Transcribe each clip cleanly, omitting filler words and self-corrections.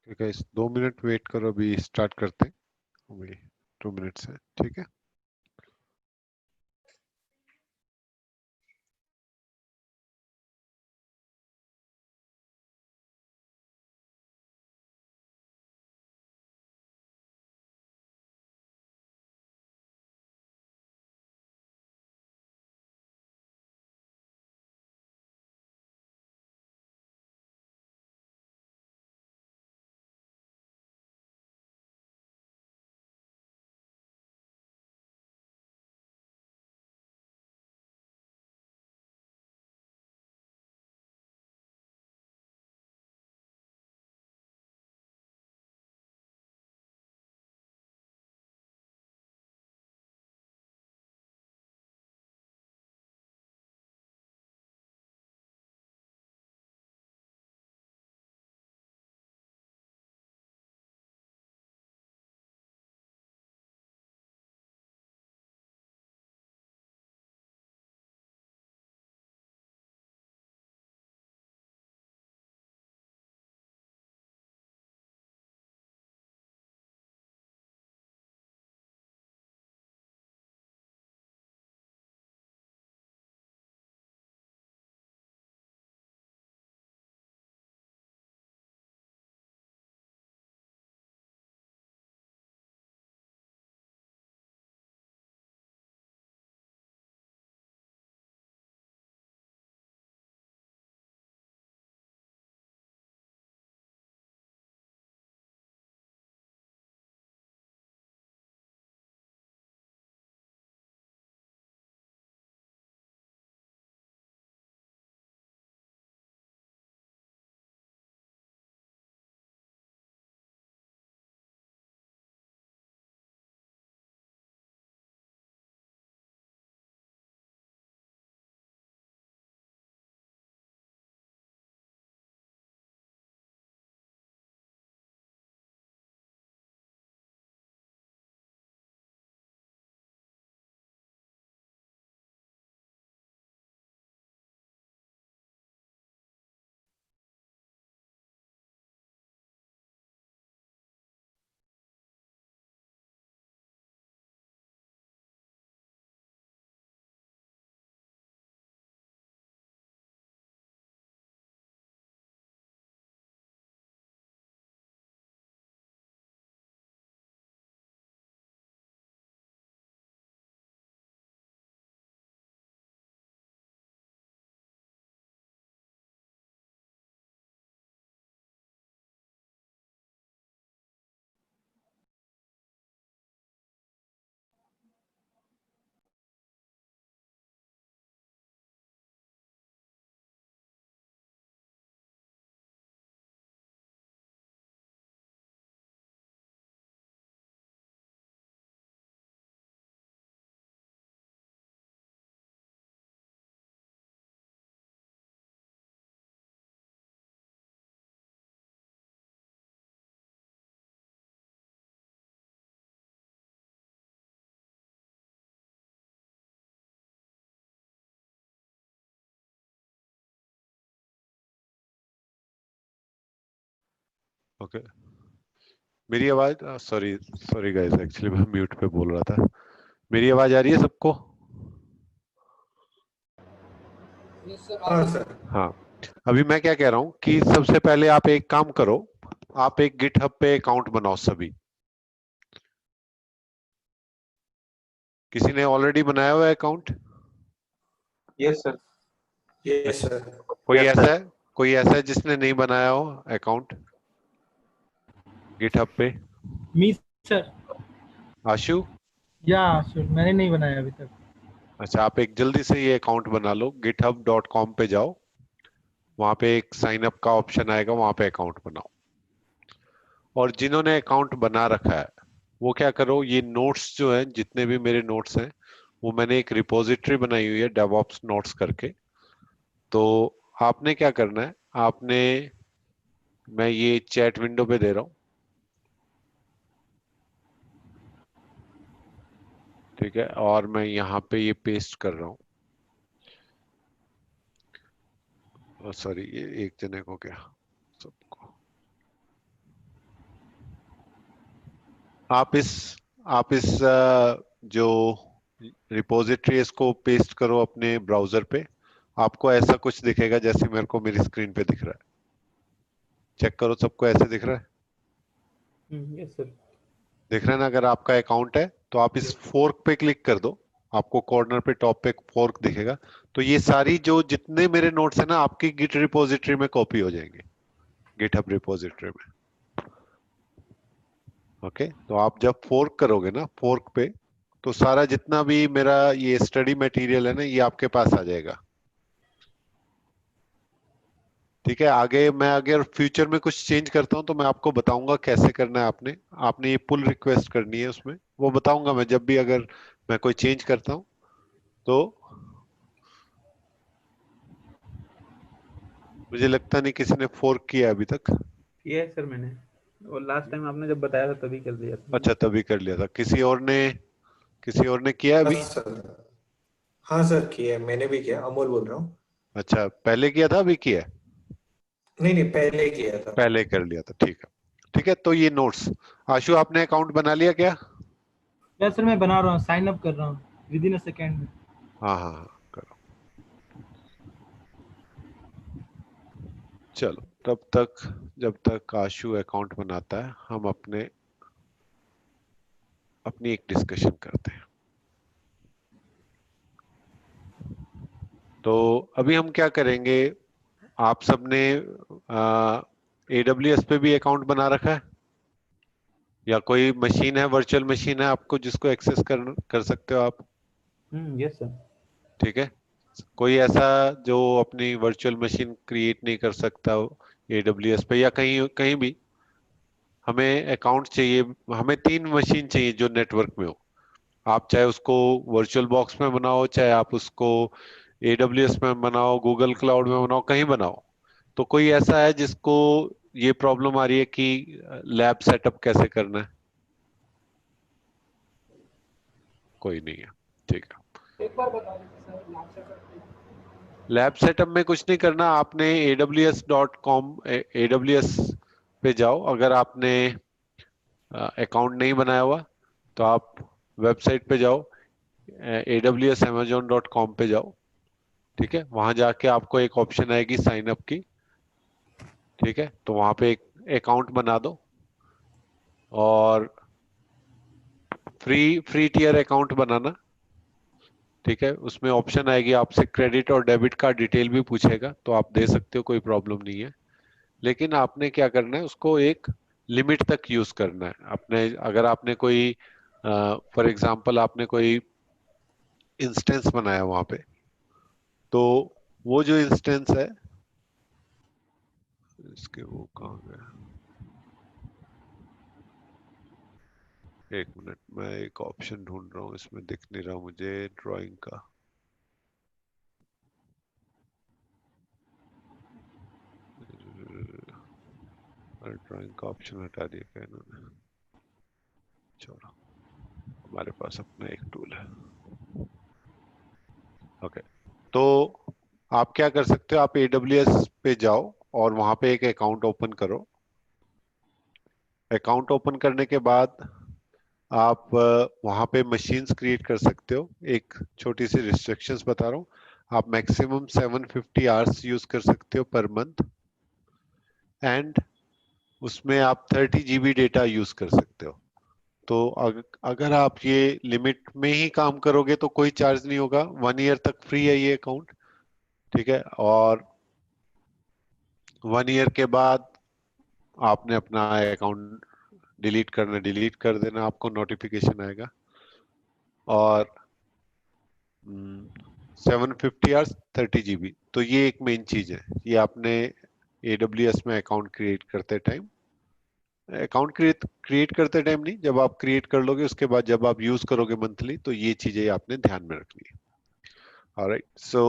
ठीक है, 2 minute wait करो, अभी स्टार्ट करते हैं। अभी 2 मिनट है, ठीक है। ओके, मेरी आवाज, सॉरी सॉरी गाइस, एक्चुअली मैं म्यूट पे बोल रहा था। मेरी आवाज आ रही है सबको? हाँ सर। हाँ, अभी मैं क्या कह रहा हूँ कि सबसे पहले आप एक काम करो, आप एक गिटहब पे अकाउंट बनाओ सभी। किसी ने ऑलरेडी बनाया हुआ है account? Yes sir. Yes sir. कोई Yes, ऐसा sir. है, कोई ऐसा है जिसने नहीं बनाया हो अकाउंट गिटहब पे? मी सर आशु, या sure, मैंने नहीं बनाया अभी तक। अच्छा आप एक जल्दी से ये अकाउंट बना लो, github.com पे जाओ, वहां पे एक साइन अप का ऑप्शन आएगा, वहां पे अकाउंट बनाओ। और जिन्होंने अकाउंट बना रखा है वो क्या करो, ये नोट्स जो हैं, जितने भी मेरे नोट्स हैं, वो मैंने एक रिपोजिटरी बनाई हुई है डेवऑप्स नोट्स करके। तो आपने क्या करना है, आपने, मैं ये चैट विंडो पे दे रहा हूँ, ठीक है, और मैं यहाँ पे ये पेस्ट कर रहा हूँ। सॉरी, ये एक जने को क्या, सबको। आप इस जो रिपोजिटरी है इसको पेस्ट करो अपने ब्राउजर पे। आपको ऐसा कुछ दिखेगा जैसे मेरे को मेरी स्क्रीन पे दिख रहा है। चेक करो, सबको ऐसे दिख रहा है? Yes sir. दिख रहा है ना? अगर आपका अकाउंट है तो आप इस फोर्क पे क्लिक कर दो, आपको कॉर्नर पे टॉप पे फोर्क दिखेगा। तो ये सारी जो जितने मेरे नोट्स है ना, आपकी गिट रिपोजिटरी में कॉपी हो जाएंगे, गिटहब रिपोजिटरी में। ओके, तो आप जब फोर्क करोगे ना, फोर्क पे, तो सारा जितना भी मेरा ये स्टडी मटेरियल है ना, ये आपके पास आ जाएगा। ठीक है, आगे मैं अगर फ्यूचर में कुछ चेंज करता हूं तो मैं आपको बताऊंगा कैसे करना है। आपने आपने ये पुल रिक्वेस्ट करनी है, उसमें वो बताऊंगा मैं जब भी, अगर मैं कोई चेंज करता हूं तो। मुझे लगता नहीं किसी ने फोर्क किया अभी तक। किया है सर मैंने, और लास्ट टाइम आपने जब बताया था तभी कर दिया था। अच्छा, तभी कर लिया था। किसी और ने किया हाँ अभी? सर। हाँ सर, किया है, मैंने भी किया, अमोल बोल रहा हूँ। अच्छा, पहले किया था, अभी किया है? नहीं नहीं, पहले किया था। पहले कर लिया था, ठीक है। ठीक है, तो ये नोट्स, आशु आपने अकाउंट बना लिया क्या? या सर मैं बना रहा हूँ, साइन अप कर रहा हूँ विद इन अ सेकेंड में। हाँ हाँ हाँ, करो। चलो, तब तक, जब तक आशु अकाउंट बनाता है, हम अपनी एक डिस्कशन करते हैं। तो अभी हम क्या करेंगे, आप सबने AWS पे भी अकाउंट बना रखा है, या कोई मशीन है, वर्चुअल मशीन है आपको जिसको एक्सेस कर सकते हो आप? Yes sir. ठीक है, कोई ऐसा जो अपनी वर्चुअल मशीन क्रिएट नहीं कर सकता हो AWS पे या कहीं कहीं भी? हमें अकाउंट चाहिए, हमें 3 मशीन चाहिए जो नेटवर्क में हो। आप चाहे उसको वर्चुअल बॉक्स में बनाओ, चाहे आप उसको AWS में बनाओ, गूगल क्लाउड में बनाओ, कहीं बनाओ। तो कोई ऐसा है जिसको ये प्रॉब्लम आ रही है कि लैब सेटअप कैसे करना है? कोई नहीं है, ठीक है। एक बार बता दीजिए sir, lab setup. Lab setup में कुछ नहीं करना, आपने aws.com, AWS पे जाओ। अगर आपने अकाउंट नहीं बनाया हुआ तो आप वेबसाइट पे जाओ, AWSamazon.com पे जाओ। ठीक है, वहां जाके आपको एक ऑप्शन आएगी साइन अप की। ठीक है, तो वहां पे एक अकाउंट बना दो, और फ्री टियर अकाउंट बनाना। ठीक है, उसमें ऑप्शन आएगी, आपसे क्रेडिट और डेबिट कार्ड डिटेल भी पूछेगा, तो आप दे सकते हो, कोई प्रॉब्लम नहीं है। लेकिन आपने क्या करना है, उसको एक लिमिट तक यूज करना है अपने। अगर आपने कोई, फॉर एग्जांपल आपने कोई इंस्टेंस बनाया वहां पे, तो वो जो इंस्टेंस है, इसके वो कहाँ गया, एक मिनट, मैं एक ऑप्शन ढूंढ रहा हूँ, इसमें दिख नहीं रहा मुझे ड्राइंग का। ड्राइंग का ऑप्शन हटा दिया क्या इन्होंने? छोड़ो, हमारे पास अपना एक टूल है। ओके, तो आप क्या कर सकते हो, आप AWS पे जाओ और वहां पे एक अकाउंट ओपन करो। अकाउंट ओपन करने के बाद आप वहां पे मशीन्स क्रिएट कर सकते हो। एक छोटी सी रिस्ट्रिक्शंस बता रहा हूँ, आप मैक्सिमम 750 आवर्स यूज कर सकते हो पर मंथ, एंड उसमें आप 30 GB डेटा यूज कर सकते हो। तो अगर आप ये लिमिट में ही काम करोगे तो कोई चार्ज नहीं होगा, 1 ईयर तक फ्री है ये अकाउंट। ठीक है, और 1 ईयर के बाद आपने अपना अकाउंट डिलीट करना डिलीट कर देना, आपको नोटिफिकेशन आएगा। और 750 आवर्स 30 GB, तो ये एक मेन चीज है। ये आपने AWS में अकाउंट क्रिएट करते टाइम, अकाउंट क्रिएट करते टाइम नहीं, जब आप क्रिएट कर लोगे उसके बाद जब आप यूज करोगे मंथली, तो ये चीजें आपने ध्यान में रखनी है। ऑलराइट, सो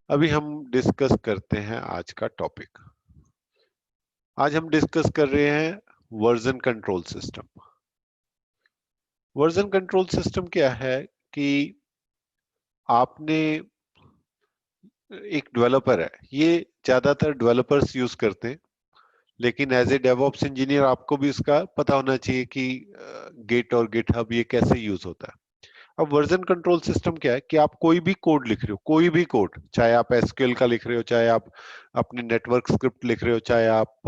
अभी हम डिस्कस करते हैं आज का टॉपिक। आज हम डिस्कस कर रहे हैं version control system. Version control system क्या है कि आपने, एक डेवलपर है, ये ज्यादातर डेवलपर्स यूज करते हैं, लेकिन एज ए डेवऑप्स इंजीनियर आपको भी इसका पता होना चाहिए कि गिट और गिटहब ये कैसे यूज होता है। अब वर्जन कंट्रोल सिस्टम क्या है कि आप कोई भी कोड लिख रहे हो, कोई भी कोड, चाहे आप एसक्यूएल का लिख रहे हो, चाहे आप अपनी नेटवर्क स्क्रिप्ट लिख रहे हो, चाहे आप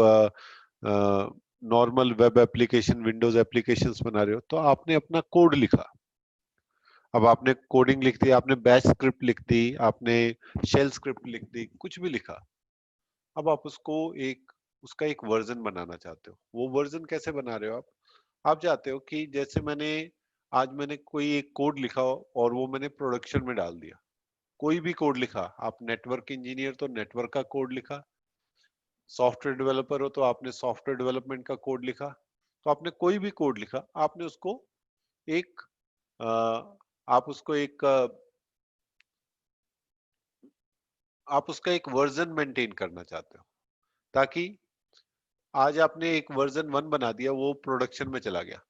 normal web application, Windows applications बना रहे हो, तो आपने अपना कोड लिखा। अब आपने कोडिंग लिख दी, आपने बैच स्क्रिप्ट लिख दी, आपने शेल स्क्रिप्ट लिख दी, कुछ भी लिखा। अब आप उसको उसका एक वर्जन बनाना चाहते हो। वो वर्जन कैसे बना रहे हो आप चाहते हो कि जैसे आज मैंने कोई एक कोड लिखा और वो मैंने प्रोडक्शन में डाल दिया। कोई भी कोड लिखा, आप नेटवर्क इंजीनियर तो नेटवर्क का कोड लिखा, सॉफ्टवेयर डेवलपर हो तो आपने सॉफ्टवेयर डेवलपमेंट का कोड लिखा। तो आपने कोई भी कोड लिखा, आपने उसको एक अ, आप उसको एक आप उसका एक वर्जन मेंटेन करना चाहते हो, ताकि आज आपने एक वर्जन 1 बना दिया, वो प्रोडक्शन में चला गया।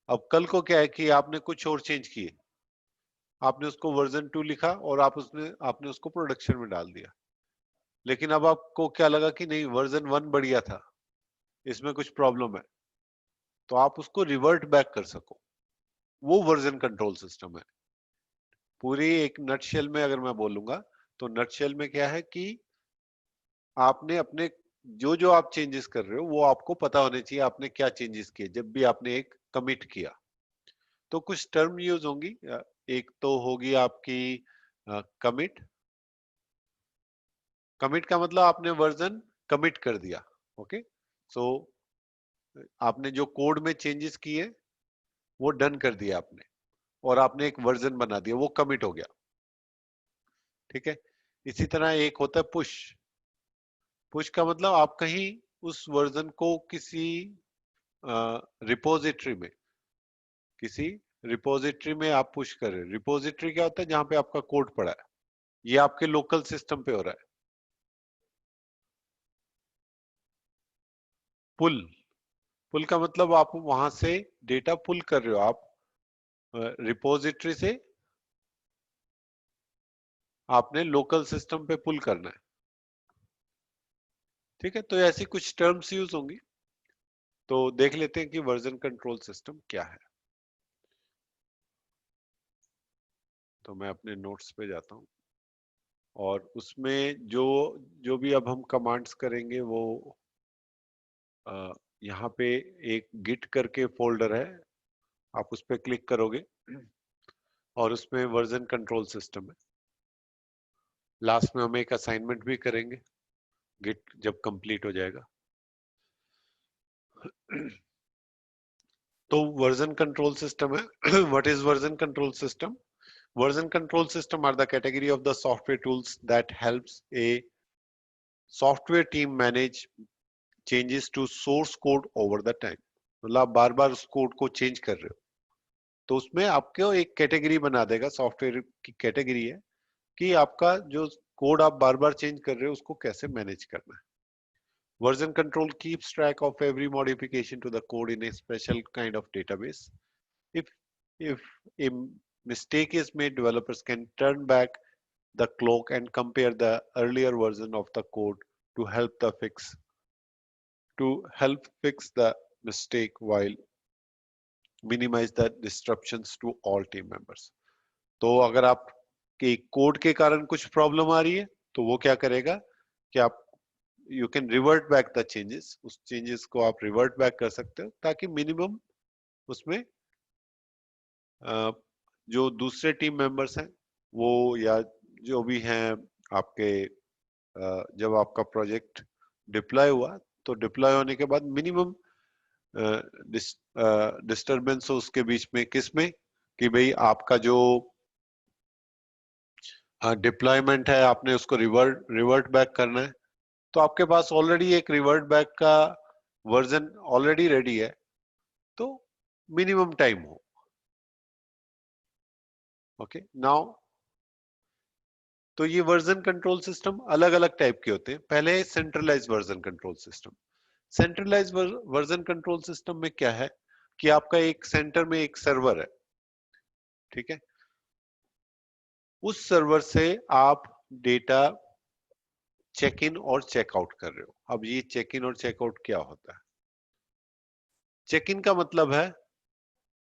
अब कल को क्या है कि आपने कुछ और चेंज किए, आपने उसको वर्जन 2 लिखा और आपने उसको प्रोडक्शन में डाल दिया। लेकिन अब आपको क्या लगा कि नहीं, वर्जन 1 बढ़िया था, इसमें कुछ प्रॉब्लम है, तो आप उसको रिवर्ट बैक कर सको। वो वर्जन कंट्रोल सिस्टम है। पूरी एक नटशेल में अगर मैं बोलूंगा, तो नटशेल में क्या है कि आपने अपने जो जो आप चेंजेस कर रहे हो वो आपको पता होने चाहिए आपने क्या चेंजेस किए जब भी आपने एक कमिट किया। तो कुछ टर्म यूज होंगी। एक तो होगी आपकी कमिट। कमिट का मतलब आपने वर्जन कमिट कर दिया। ओके, सो आपने जो कोड में चेंजेस किए वो डन कर दिया आपने, और आपने एक वर्जन बना दिया, वो कमिट हो गया। ठीक है, इसी तरह एक होता है पुश। पुश का मतलब आप कहीं उस वर्जन को किसी रिपोजिटरी में, किसी रिपोजिटरी में आप पुश कर रहे हैं। रिपोजिटरी क्या होता है? जहां पे आपका कोड पड़ा है, ये आपके लोकल सिस्टम पे हो रहा है। पुल, पुल का मतलब आप वहां से डेटा पुल कर रहे हो, आप रिपोजिटरी से आपने लोकल सिस्टम पे पुल करना है। ठीक है, तो ऐसी कुछ टर्म्स यूज होंगी। तो देख लेते हैं कि वर्जन कंट्रोल सिस्टम क्या है। तो मैं अपने नोट्स पे जाता हूं, और उसमें जो जो भी अब हम कमांड्स करेंगे वो यहाँ पे एक गिट करके फोल्डर है, आप उस पर क्लिक करोगे और उसमें वर्जन कंट्रोल सिस्टम है। लास्ट में हम एक असाइनमेंट भी करेंगे, गिट जब कंप्लीट हो जाएगा। तो वर्जन कंट्रोल सिस्टम है। What is version control system? Version control system are the category of the software tools that helps a software team manage changes to source code over the time। मतलब आप बार बार उस code को change कर रहे हो, तो उसमें आपको एक कैटेगरी बना देगा, सॉफ्टवेयर की कैटेगरी है कि आपका जो कोड आप बार बार चेंज कर रहे हो उसको कैसे मैनेज करना है। Version control keeps track of every modification to the code in a special kind of database. If a mistake is made, developers can turn back the clock and compare the earlier version of the code to help fix the mistake while minimize the disruptions to all team members। तो अगर आप के code के कारण कुछ problem आ रही है, तो वो क्या करेगा कि आप you can revert back the changes, उस चेंजेस को आप रिवर्ट बैक कर सकते हो, ताकि मिनिमम उसमें जो दूसरे टीम मेंबर्स हैं वो, या जो भी हैं आपके, जब आपका प्रोजेक्ट डिप्लॉय हुआ तो डिप्लॉय होने के बाद मिनिमम डिस्टरबेंस हो उसके बीच में, किसमें, कि भाई आपका जो डिप्लॉयमेंट है आपने उसको रिवर्ट बैक करना है, तो आपके पास ऑलरेडी एक रिवर्ट बैक का वर्जन ऑलरेडी रेडी है, तो मिनिमम टाइम हो। ओके नाउ, तो ये वर्जन कंट्रोल सिस्टम अलग अलग टाइप के होते हैं। पहले centralise version control system. Centralise version control system में क्या है कि आपका एक सेंटर में एक सर्वर है, ठीक है, उस सर्वर से आप डेटा चेक इन और चेक आउट कर रहे हो। अब ये चेक इन और चेक आउट क्या होता है? चेक इन का मतलब है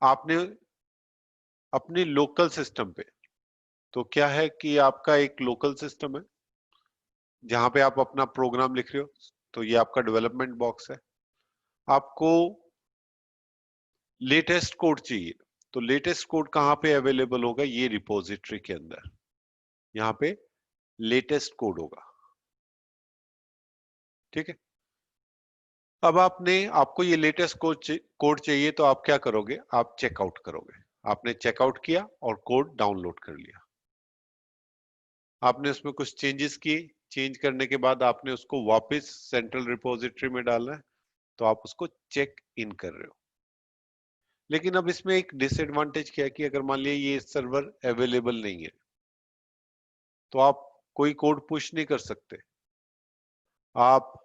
आपने अपने लोकल सिस्टम पे, तो क्या है कि आपका एक लोकल सिस्टम है जहां पे आप अपना प्रोग्राम लिख रहे हो, तो ये आपका डेवलपमेंट बॉक्स है। आपको लेटेस्ट कोड चाहिए, तो लेटेस्ट कोड कहां पे अवेलेबल होगा? ये रिपोजिटरी के अंदर, यहाँ पे लेटेस्ट कोड होगा, ठीक है। अब आपको ये लेटेस्ट कोड चाहिए, तो आप क्या करोगे? आप चेकआउट करोगे। आपने चेकआउट किया और कोड डाउनलोड कर लिया, आपने उसमें कुछ चेंजेस किए, चेंज करने के बाद आपने उसको वापस सेंट्रल रिपोजिटरी में डालना है, तो आप उसको चेक इन कर रहे हो। लेकिन अब इसमें एक डिसएडवांटेज क्या है कि अगर मान लिया ये सर्वर अवेलेबल नहीं है, तो आप कोई कोड पुश नहीं कर सकते, आप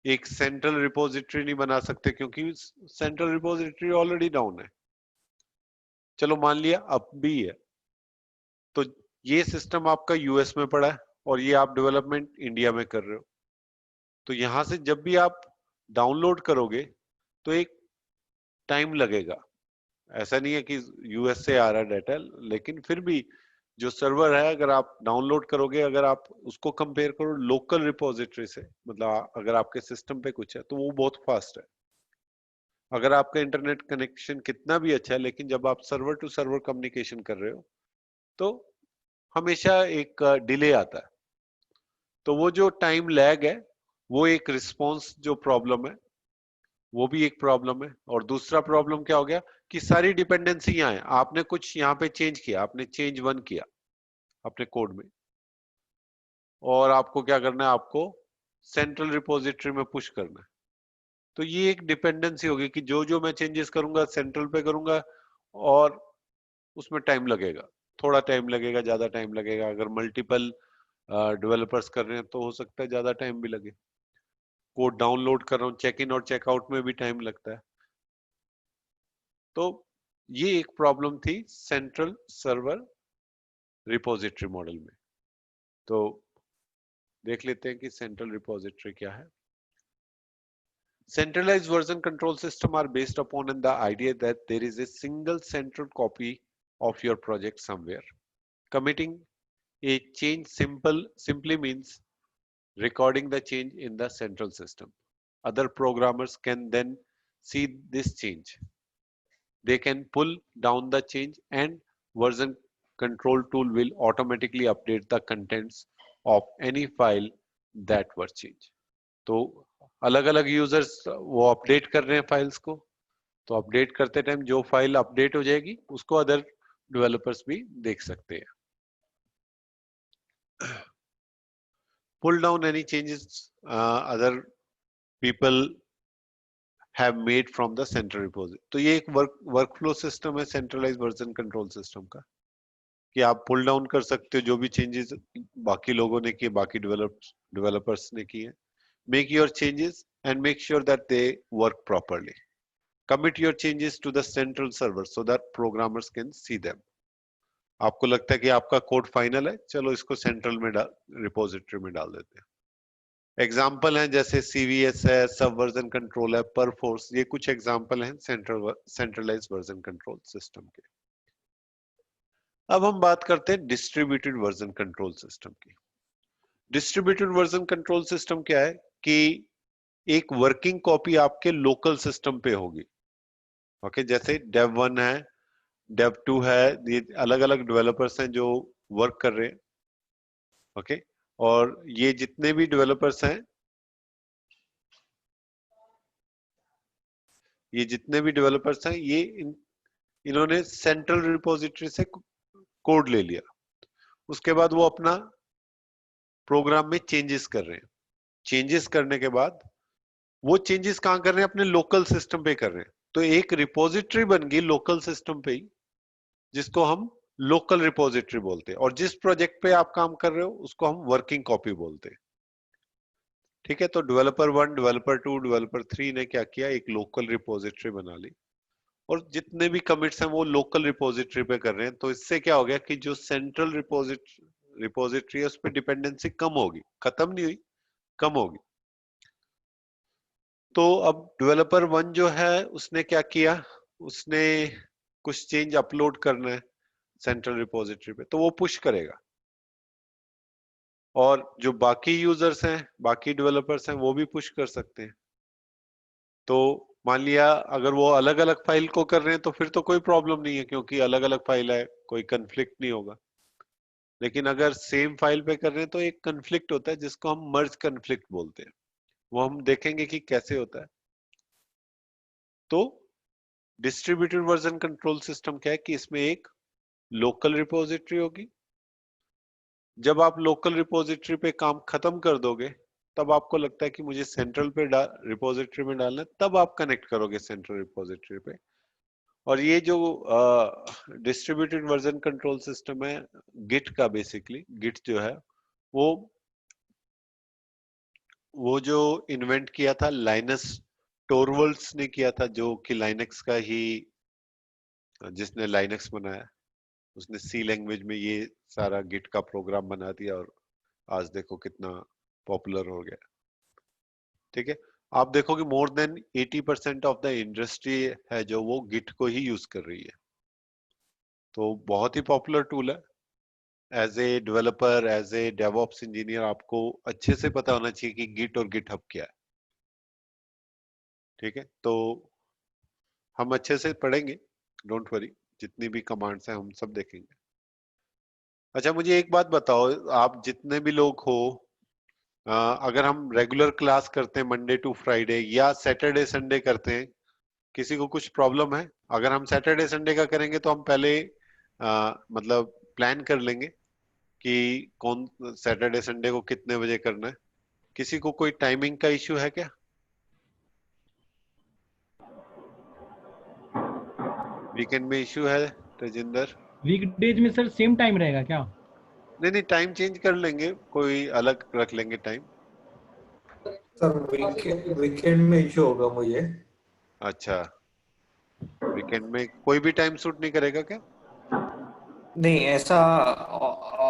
एक सेंट्रल रिपोजिटरी नहीं बना सकते, क्योंकि सेंट्रल रिपोजिटरी ऑलरेडी डाउन है। चलो मान लिया अब भी है, तो ये सिस्टम आपका यूएस में पड़ा है और ये आप डेवलपमेंट इंडिया में कर रहे हो, तो यहां से जब भी आप डाउनलोड करोगे तो एक टाइम लगेगा। ऐसा नहीं है कि यूएस से आ रहा डाटा, लेकिन फिर भी जो सर्वर है, अगर आप डाउनलोड करोगे, अगर आप उसको कंपेयर करो लोकल रिपोजिटरी से, मतलब अगर आपके सिस्टम पे कुछ है, तो वो बहुत फास्ट है। अगर आपका इंटरनेट कनेक्शन कितना भी अच्छा है, लेकिन जब आप सर्वर टू सर्वर कम्युनिकेशन कर रहे हो, तो हमेशा एक डिले आता है। तो वो जो टाइम लैग है, वो एक रिस्पॉन्स जो प्रॉब्लम है, वो भी एक प्रॉब्लम है। और दूसरा प्रॉब्लम क्या हो गया कि सारी डिपेंडेंसियां हैं, आपने कुछ यहाँ पे चेंज किया, आपने चेंज 1 किया अपने कोड में, और आपको क्या करना है? आपको सेंट्रल रिपोजिटरी में पुश करना है। तो ये एक डिपेंडेंसी होगी कि जो जो मैं चेंजेस करूंगा सेंट्रल पे करूंगा, और उसमें टाइम लगेगा, थोड़ा टाइम लगेगा, ज्यादा टाइम लगेगा। अगर मल्टीपल डेवलपर्स कर रहे हैं तो हो सकता है ज्यादा टाइम भी लगे। कोड डाउनलोड कर रहा हूँ, चेक इन और चेकआउट में भी टाइम लगता है। तो ये एक प्रॉब्लम थी सेंट्रल सर्वर रिपोजिटरी मॉडल में। तो देख लेते हैं कि सेंट्रल रिपोजिटरी क्या है। Centralized version control system are based upon the idea that there is a single central copy of your project somewhere. Committing a change simply means recording the change in the central system. Other programmers can then see this change. They can pull down the change, and version control tool will automatically update the contents of any file that were changed. तो अलग अलग users वो update कर रहे हैं files को, तो update करते टाइम जो फाइल अपडेट हो जाएगी उसको अदर डेवलपर्स भी देख सकते हैं। Pull down any changes other people have made from the central repository. तो ये एक वर्कफ्लो सिस्टम है सेंट्रलाइज वर्जन कंट्रोल सिस्टम का, कि आप पुल डाउन कर सकते हो जो भी चेंजेस बाकी लोगों ने किए, बाकी डेवलपर्स ने किए। Make your changes and make sure that they work properly. Commit your changes to the central server so that programmers can see them. आपको लगता है कि आपका कोड फाइनल है, चलो इसको सेंट्रल में रिपोजिटरी में डाल देते हैं। एग्जाम्पल हैं जैसे CVS है, सब वर्जन कंट्रोल है, परफोर्स, ये कुछ एग्जाम्पल हैं सेंट्रलाइज वर्जन कंट्रोल सिस्टम के। अब हम बात करते हैं डिस्ट्रीब्यूटेड वर्जन कंट्रोल सिस्टम की। डिस्ट्रीब्यूटेड वर्जन कंट्रोल सिस्टम क्या है कि एक वर्किंग कॉपी आपके लोकल सिस्टम पे होगी। ओके, जैसे डेव 1 है, डेव 2 है, ये अलग अलग डेवलपर्स हैं जो वर्क कर रहे हैं। ओके, और ये जितने भी डेवलपर्स हैं ये जितने भी डेवलपर्स हैं ये इन्होंने सेंट्रल रिपोजिटरी से कोड ले लिया, उसके बाद वो अपना प्रोग्राम में चेंजेस कर रहे हैं। चेंजेस करने के बाद वो चेंजेस कहाँ कर रहे हैं? अपने लोकल सिस्टम पे कर रहे हैं। तो एक रिपोजिटरी बन गई लोकल सिस्टम पे ही, जिसको हम लोकल रिपोजिटरी बोलते हैं, और जिस प्रोजेक्ट पे आप काम कर रहे हो उसको हम वर्किंग कॉपी बोलते हैं। ठीक है, तो डेवलपर 1, डेवलपर 2, डेवलपर 3 ने क्या किया, एक लोकल रिपोजिटरी बना ली, और जितने भी कमिट्स हैं वो लोकल रिपोजिटरी पे कर रहे हैं। तो इससे क्या हो गया कि जो सेंट्रल रिपोजिटरी है उस पर डिपेंडेंसी कम होगी, खत्म नहीं हुई, कम होगी। तो अब डेवलपर 1 जो है उसने क्या किया, उसने कुछ चेंज अपलोड करना है सेंट्रल रिपोजिटरी पे, तो वो पुश करेगा, और जो बाकी यूजर्स हैं, बाकी डेवलपर्स हैं, वो भी पुश कर सकते हैं। तो मान लिया अगर वो अलग अलग फाइल को कर रहे हैं तो फिर तो कोई प्रॉब्लम नहीं है, क्योंकि अलग अलग फाइल है, कोई कंफ्लिक्ट नहीं होगा। लेकिन अगर सेम फाइल पे कर रहे हैं तो एक कंफ्लिक्ट होता है, जिसको हम मर्ज कंफ्लिक्ट बोलते हैं। वो हम देखेंगे कि कैसे होता है। तो डिस्ट्रीब्यूटेड वर्जन कंट्रोल सिस्टम क्या है कि इसमें एक लोकल रिपोजिटरी होगी। जब आप लोकल रिपोजिटरी पे काम खत्म कर दोगे, तब आपको लगता है कि मुझे सेंट्रल पे रिपोजिटरी में डालना है, तब आप कनेक्ट करोगे सेंट्रल रिपोजिटरी पे। और ये जो डिस्ट्रीब्यूटेड वर्जन कंट्रोल सिस्टम है गिट का, बेसिकली गिट जो है वो जो इन्वेंट किया था लाइनस टोरवल्ड्स ने किया था, जो कि लाइनक्स का ही, जिसने लाइनक्स बनाया, उसने सी लैंग्वेज में ये सारा गिट का प्रोग्राम बना दिया, और आज देखो कितना पॉपुलर हो गया। ठीक है, आप देखोगे more than 80% of the industry है जो वो गिट को ही यूज कर रही है। तो बहुत ही पॉपुलर टूल है। As a developer, as a DevOps engineer, आपको अच्छे से पता होना चाहिए कि गिट और गिटहब क्या है। ठीक है, तो हम अच्छे से पढ़ेंगे, डोंट वरी, जितनी भी कमांड्स हैं हम सब देखेंगे। अच्छा, मुझे एक बात बताओ, आप जितने भी लोग हो, अगर हम रेगुलर क्लास करते हैं मंडे टू फ्राइडे या सैटरडे संडे करते हैं, किसी को कुछ प्रॉब्लम है? अगर हम सैटरडे संडे का करेंगे तो हम पहले मतलब प्लान कर लेंगे कि कौन सैटरडे संडे को कितने बजे करना है। किसी को कोई टाइमिंग का इश्यू है क्या? वीकेंड में इश्यू है तेजिंदर? वीकडेज में सर सेम टाइम रहेगा क्या? नहीं नहीं, टाइम चेंज कर लेंगे, कोई अलग रख लेंगे टाइम। सर वीकेंड में इशू होगा मुझे। अच्छा, वीकेंड में कोई भी टाइम सूट नहीं करेगा क्या? नहीं, ऐसा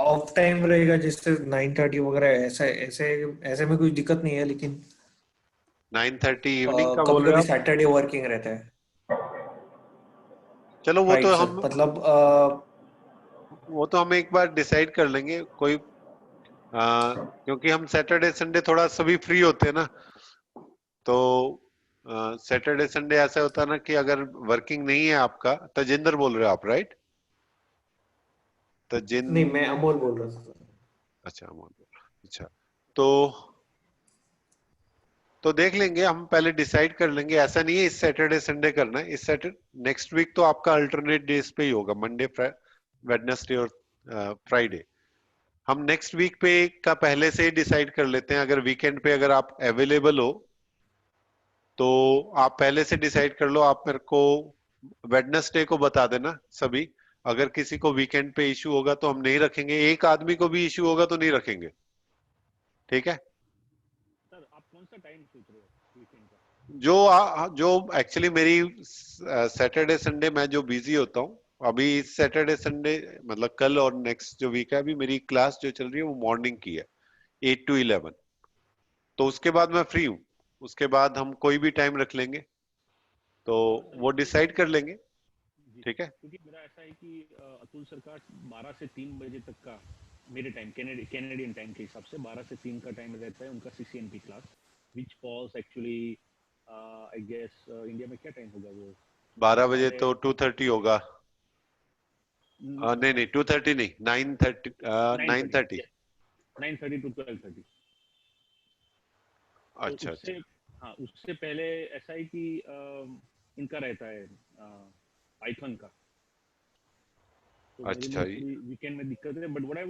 ऑफ टाइम रहेगा जिससे 9:30 वगैरह, ऐसा ऐसे ऐसे में कोई दिक्कत नहीं है, लेकिन 9:30 इवनिंग का कभी बोल रहे हो कभी आप? सैटरडे वर्किंग रहता है। चलो वो राइट तो सर, हम मतलब एक बार डिसाइड कर लेंगे, कोई क्योंकि हम सैटरडे संडे थोड़ा सभी फ्री होते हैं ना, तो सैटरडे संडे ऐसा होता है ना कि अगर वर्किंग नहीं है आपका, तजिंदर बोल रहे हो आप, राइट? तजिन नहीं, मैं अमोल बोल रहा था सर। अच्छा, अच्छा, तो देख लेंगे, हम पहले डिसाइड कर लेंगे। ऐसा नहीं है इस सैटरडे संडे करना है, इस सैटरडे नेक्स्ट वीक तो आपका अल्टरनेट डेज पे ही होगा, मंडे, वेडनेसडे और फ्राइडे। हम नेक्स्ट वीक पे का पहले से ही डिसाइड कर लेते हैं। अगर वीकेंड पे अगर आप अवेलेबल हो तो आप पहले से डिसाइड कर लो, आप मेरे को वेडनेसडे को बता देना सभी। अगर किसी को वीकेंड पे इशू होगा तो हम नहीं रखेंगे, एक आदमी को भी इशू होगा तो नहीं रखेंगे। ठीक है, सर आप कौन सा टाइम सोच रहे हो वीकेंड का? जो एक्चुअली मेरी सैटरडे संडे मैं जो बिजी होता हूँ, अभी इस सैटरडे संडे मतलब कल और नेक्स्ट जो वीक है, अभी मेरी क्लास जो चल रही है वो मॉर्निंग की है, 8 to 11। तो उसके बाद मैं फ्री हूँ, उसके बाद हम कोई भी टाइम रख लेंगे, तो हाँ सर, वो एक्चुअली डिसाइड कर लेंगे। जी सर, ठीक है, क्योंकि मेरा ऐसा है कि अतुल सर का 12 से 3 बजे तक का, मेरे टाइम कैनेडियन टाइम के हिसाब से 12 से 3 का टाइम रहता है उनका CCNP class, which falls actually I guess India में क्या टाइम होगा वो? 12 बजे साढ़े तो 2:30 होगा। नहीं नहीं, 2:30 नहीं, 9:30, 9:30, 9:30। 9:30 to 12:30। तो अच्छा अच्छा। उससे, हाँ उससे पहले ऐसा है कि इनका रहता है पाइथन का, तो मेरे अच्छा, लिए थोड़ी वीकेंड में दिक्कत है। But what I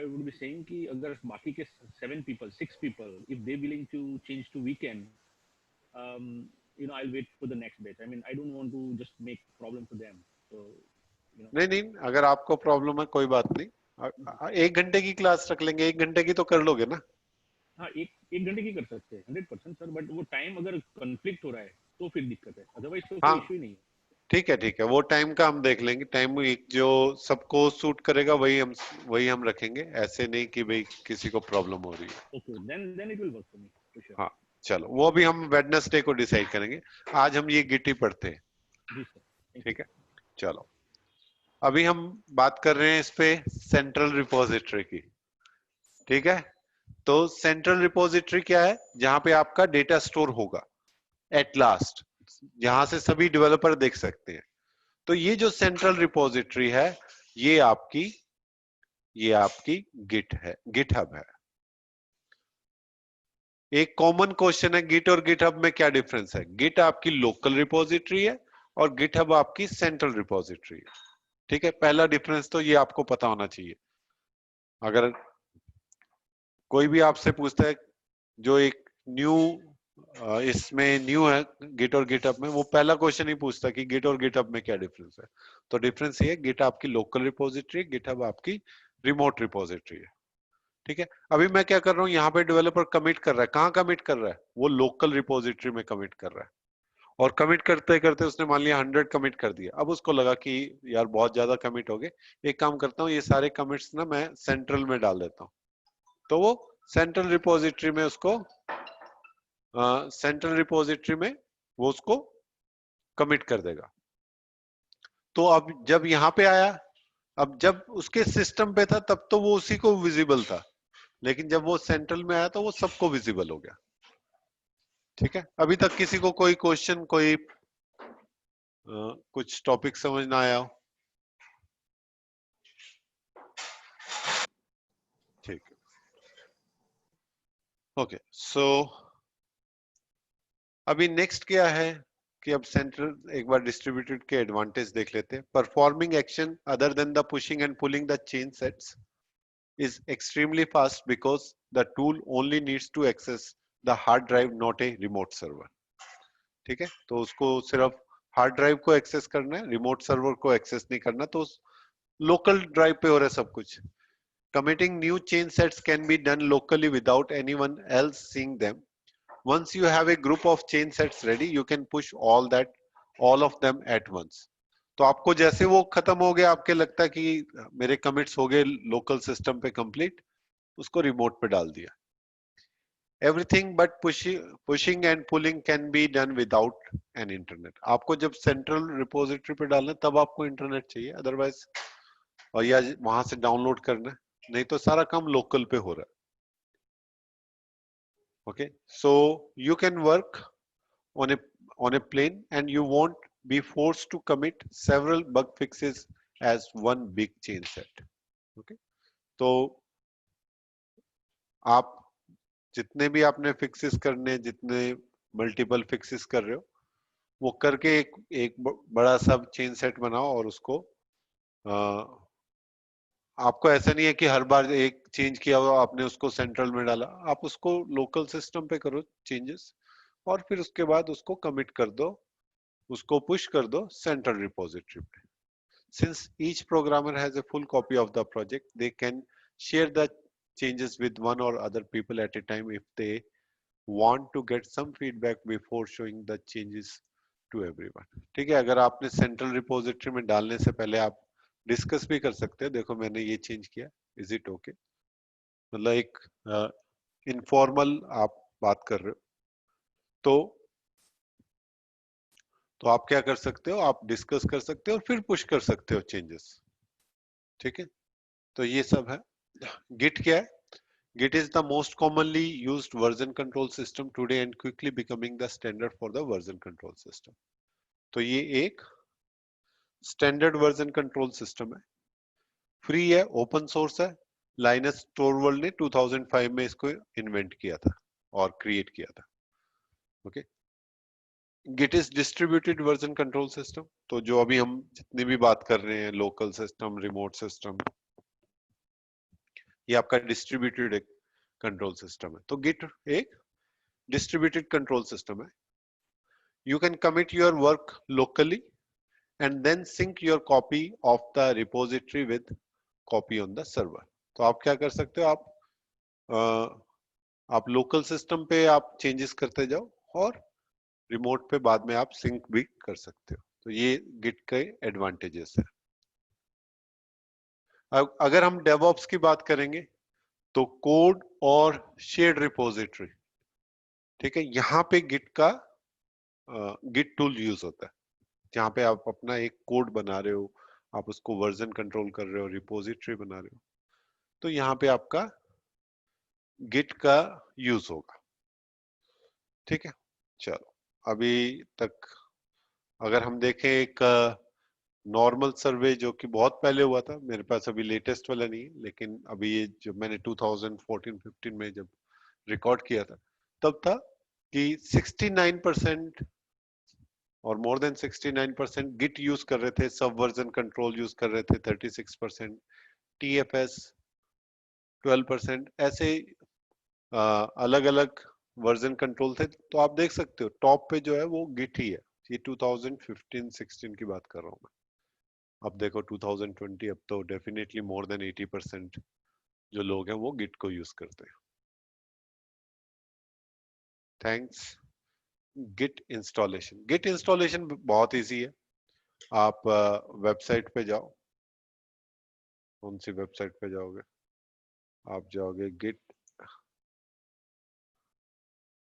would be saying कि अगर बाकी के 6 people if they willing to change to weekend, you know, I'll wait for the next batch. I mean, I don't want to just make problem for them, so you know. नहीं नहीं, अगर आपको problem है कोई बात नहीं, 1 घंटे की क्लास रख लेंगे, 1 घंटे की तो कर लोगे ना? हाँ, एक घंटे की कर सकते हैं 100% सर, बट वो टाइम अगर कन्फ्लिक्ट हो रहा है तो फिर दिक्कत है, अदरवाइज तो कोई हाँ इशू ही नहीं है। ठीक है, वो टाइम का हम देख लेंगे, टाइम एक जो सबको सूट करेगा वही हम रखेंगे, ऐसे नहीं कि भाई किसी को प्रॉब्लम हो रही है। Okay, then it will work for me for sure. हाँ चलो, वो भी हम वेडनेसडे को डिसाइड करेंगे, आज हम ये गिट ही पढ़ते हैं। जी सर, थैंक यू। ठीक है, चलो अभी हम बात कर रहे हैं इस पे सेंट्रल रिपोजिटरी की। ठीक है, तो सेंट्रल रिपोजिटरी क्या है? जहां पे आपका डेटा स्टोर होगा एट लास्ट, जहां से सभी डेवलपर देख सकते हैं। तो ये जो सेंट्रल रिपोजिटरी है, ये आपकी गिट है, गिटहब है। एक कॉमन क्वेश्चन है, गिट और गिटहब में क्या डिफरेंस है? गिट आपकी लोकल रिपोजिटरी है और गिटहब आपकी सेंट्रल रिपोजिटरी है। ठीक है, पहला डिफरेंस तो ये आपको पता होना चाहिए। अगर कोई भी आपसे पूछता है जो एक इसमें न्यू है गिट और गिटहब में, वो पहला क्वेश्चन ही पूछता है कि गिट और गिटहब में क्या डिफरेंस है। तो डिफरेंस ये है, गिट आपकी लोकल रिपोजिटरी, गिटहब आपकी रिमोट रिपोजिटरी है। ठीक है, अभी मैं क्या कर रहा हूँ, यहाँ पे डेवलपर कमिट कर रहा है, कहाँ कमिट कर रहा है? वो लोकल रिपोजिटरी में कमिट कर रहा है। और कमिट करते करते उसने मान लिया 100 कमिट कर दिया। अब उसको लगा कि यार बहुत ज्यादा कमिट हो गए, एक काम करता हूँ, ये सारे कमिट्स ना मैं सेंट्रल में डाल देता हूँ। तो वो सेंट्रल रिपोजिटरी में उसको सेंट्रल रिपोजिटरी में वो उसको कमिट कर देगा। तो अब जब यहाँ पे आया, अब जब उसके सिस्टम पे था तब तो वो उसी को विजिबल था, लेकिन जब वो सेंट्रल में आया तो वो सबको विजिबल हो गया। ठीक है, अभी तक किसी को कोई क्वेश्चन, कोई कुछ टॉपिक समझ ना आया हो? ठीक है, ओके। सो अभी नेक्स्ट क्या है कि अब सेंट्रल, एक बार डिस्ट्रीब्यूटेड के एडवांटेज देख लेते हैं। Performing action other than the pushing and pulling the chain sets is extremely fast because the tool only needs to access the hard drive, not a remote server. ठीक है, तो उसको सिर्फ हार्ड ड्राइव को access करना है, remote server को access नहीं करना, तो लोकल ड्राइव पे हो रहा है सब कुछ। Committing new chain sets can be done locally without anyone else seeing them. Once you have a group of chain sets ready, you can push all of them at once. तो आपको जैसे वो खत्म हो गया, आपके लगता है कि मेरे कमिट्स हो गए लोकल सिस्टम पे कंप्लीट, उसको रिमोट पे डाल दिया। Everything but pushing and pulling can be done without an internet. आपको जब सेंट्रल रिपोजिटरी पे डालना है तब आपको इंटरनेट चाहिए, अदरवाइज और या वहां से डाउनलोड करना है, नहीं तो सारा काम लोकल पे हो रहा है। Okay, so you can work on a plane and you won't be forced to commit several bug fixes as one big chain set. Okay, तो आप जितने भी आपने फिक्सेस करने, जितने मल्टीपल फिक्सेस कर रहे हो, वो करके एक बड़ा सा चेन सेट बनाओ और उसको आपको ऐसा नहीं है कि हर बार एक चेंज किया हुआ आपने उसको सेंट्रल में डाला, आप उसको लोकल सिस्टम पे करो चेंजेस, और फिर उसके बाद उसको कमिट कर दो, उसको पुश कर दो सेंट्रल रिपोजिटरी पे। Since each programmer has a full copy of the project, they can share the changes with one or other people at a time if they want to get some feedback before showing the changes to everyone. ठीक है, अगर आपने central repository में डालने से पहले आप discuss भी कर सकते हैं, देखो मैंने ये चेंज किया, इज इट ओके? मतलब एक इनफॉर्मल आप बात कर रहे हो, तो आप क्या कर सकते हो, आप डिस्कस कर सकते हो और फिर पुश कर सकते हो चेंजेस। ठीक है, तो ये सब है। गिट क्या है? Git is the most commonly used version control system today and quickly becoming the standard for the version control system. तो ये एक स्टैंडर्ड वर्जन कंट्रोल सिस्टम है, फ्री है, ओपन सोर्स है। लाइनस टोरवल्ड ने 2005 में इसको इन्वेंट किया था और क्रिएट किया था। Okay, Git is distributed version control system. तो जो अभी हम जितनी भी बात कर रहे हैं, लोकल सिस्टम, रिमोट सिस्टम, ये आपका डिस्ट्रीब्यूटेड कंट्रोल सिस्टम है। तो गिट एक डिस्ट्रीब्यूटेड कंट्रोल सिस्टम है। You can commit your work locally and then sync your copy of the repository with copy on the server। तो आप क्या कर सकते हो, आप लोकल सिस्टम पे आप चेंजेस करते जाओ और रिमोट पे बाद में आप सिंक भी कर सकते हो। तो ये गिट के एडवांटेजेस है। अब अगर हम डेवऑप्स की बात करेंगे तो कोड और शेयर्ड रिपोजिटरी, ठीक है, यहाँ पे गिट का गिट टूल यूज होता है, जहाँ पे आप अपना एक कोड बना रहे हो, आप उसको वर्जन कंट्रोल कर रहे हो, रिपोजिटरी बना रहे हो, तो यहाँ पे आपका गिट का यूज होगा। ठीक है, चलो अभी तक अगर हम देखें एक नॉर्मल सर्वे जो कि बहुत पहले हुआ था, मेरे पास अभी लेटेस्ट वाला नहीं है, लेकिन अभी ये जो मैंने 2014-15 में जब रिकॉर्ड किया था तब था कि 69% और मोर देन 69% गिट यूज कर रहे थे, सब वर्जन कंट्रोल यूज कर रहे थे 36%, टीएफएस 12%, ऐसे अलग अलग वर्जन कंट्रोल थे। तो आप देख सकते हो टॉप पे जो है वो गिट ही है। ये 2015-16 की बात कर रहा हूँ मैं। अब देखो 2020, अब तो डेफिनेटली मोर देन 80% जो लोग हैं वो गिट को यूज करते हैं। Thanks. Git installation, Git installation बहुत इजी है। आप वेबसाइट पे जाओ। कौन सी वेबसाइट पे जाओगे? आप जाओगे git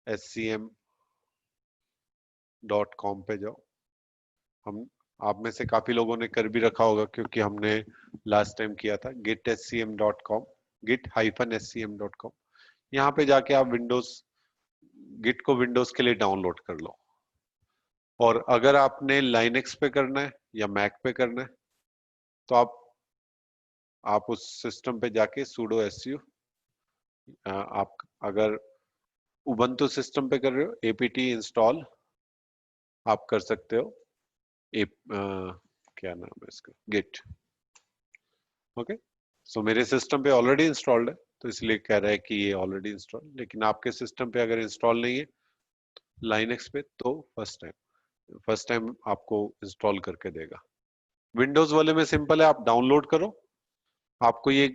scm.com पे जाओ। हम आप में से काफी लोगों ने कर भी रखा होगा क्योंकि हमने लास्ट टाइम किया था git-scm.com, git-scm.com। यहाँ पे जाके आप गिट को विंडोज के लिए डाउनलोड कर लो। और अगर आपने लाइनेक्स पे करना है या मैक पे करना है तो आप उस सिस्टम पे जाके sudo su, आप अगर उबंटू सिस्टम पे कर रहे हो apt इंस्टॉल आप कर सकते हो। क्या नाम है इसका, गिट। ओके, सो मेरे सिस्टम पे ऑलरेडी इंस्टॉल्ड है तो इसलिए कह रहा है कि ये ऑलरेडी इंस्टॉल, लेकिन आपके सिस्टम पे अगर इंस्टॉल नहीं है लाइनेक्स पे तो फर्स्ट टाइम आपको इंस्टॉल करके देगा। विंडोज वाले में सिंपल है, आप डाउनलोड करो, आपको ये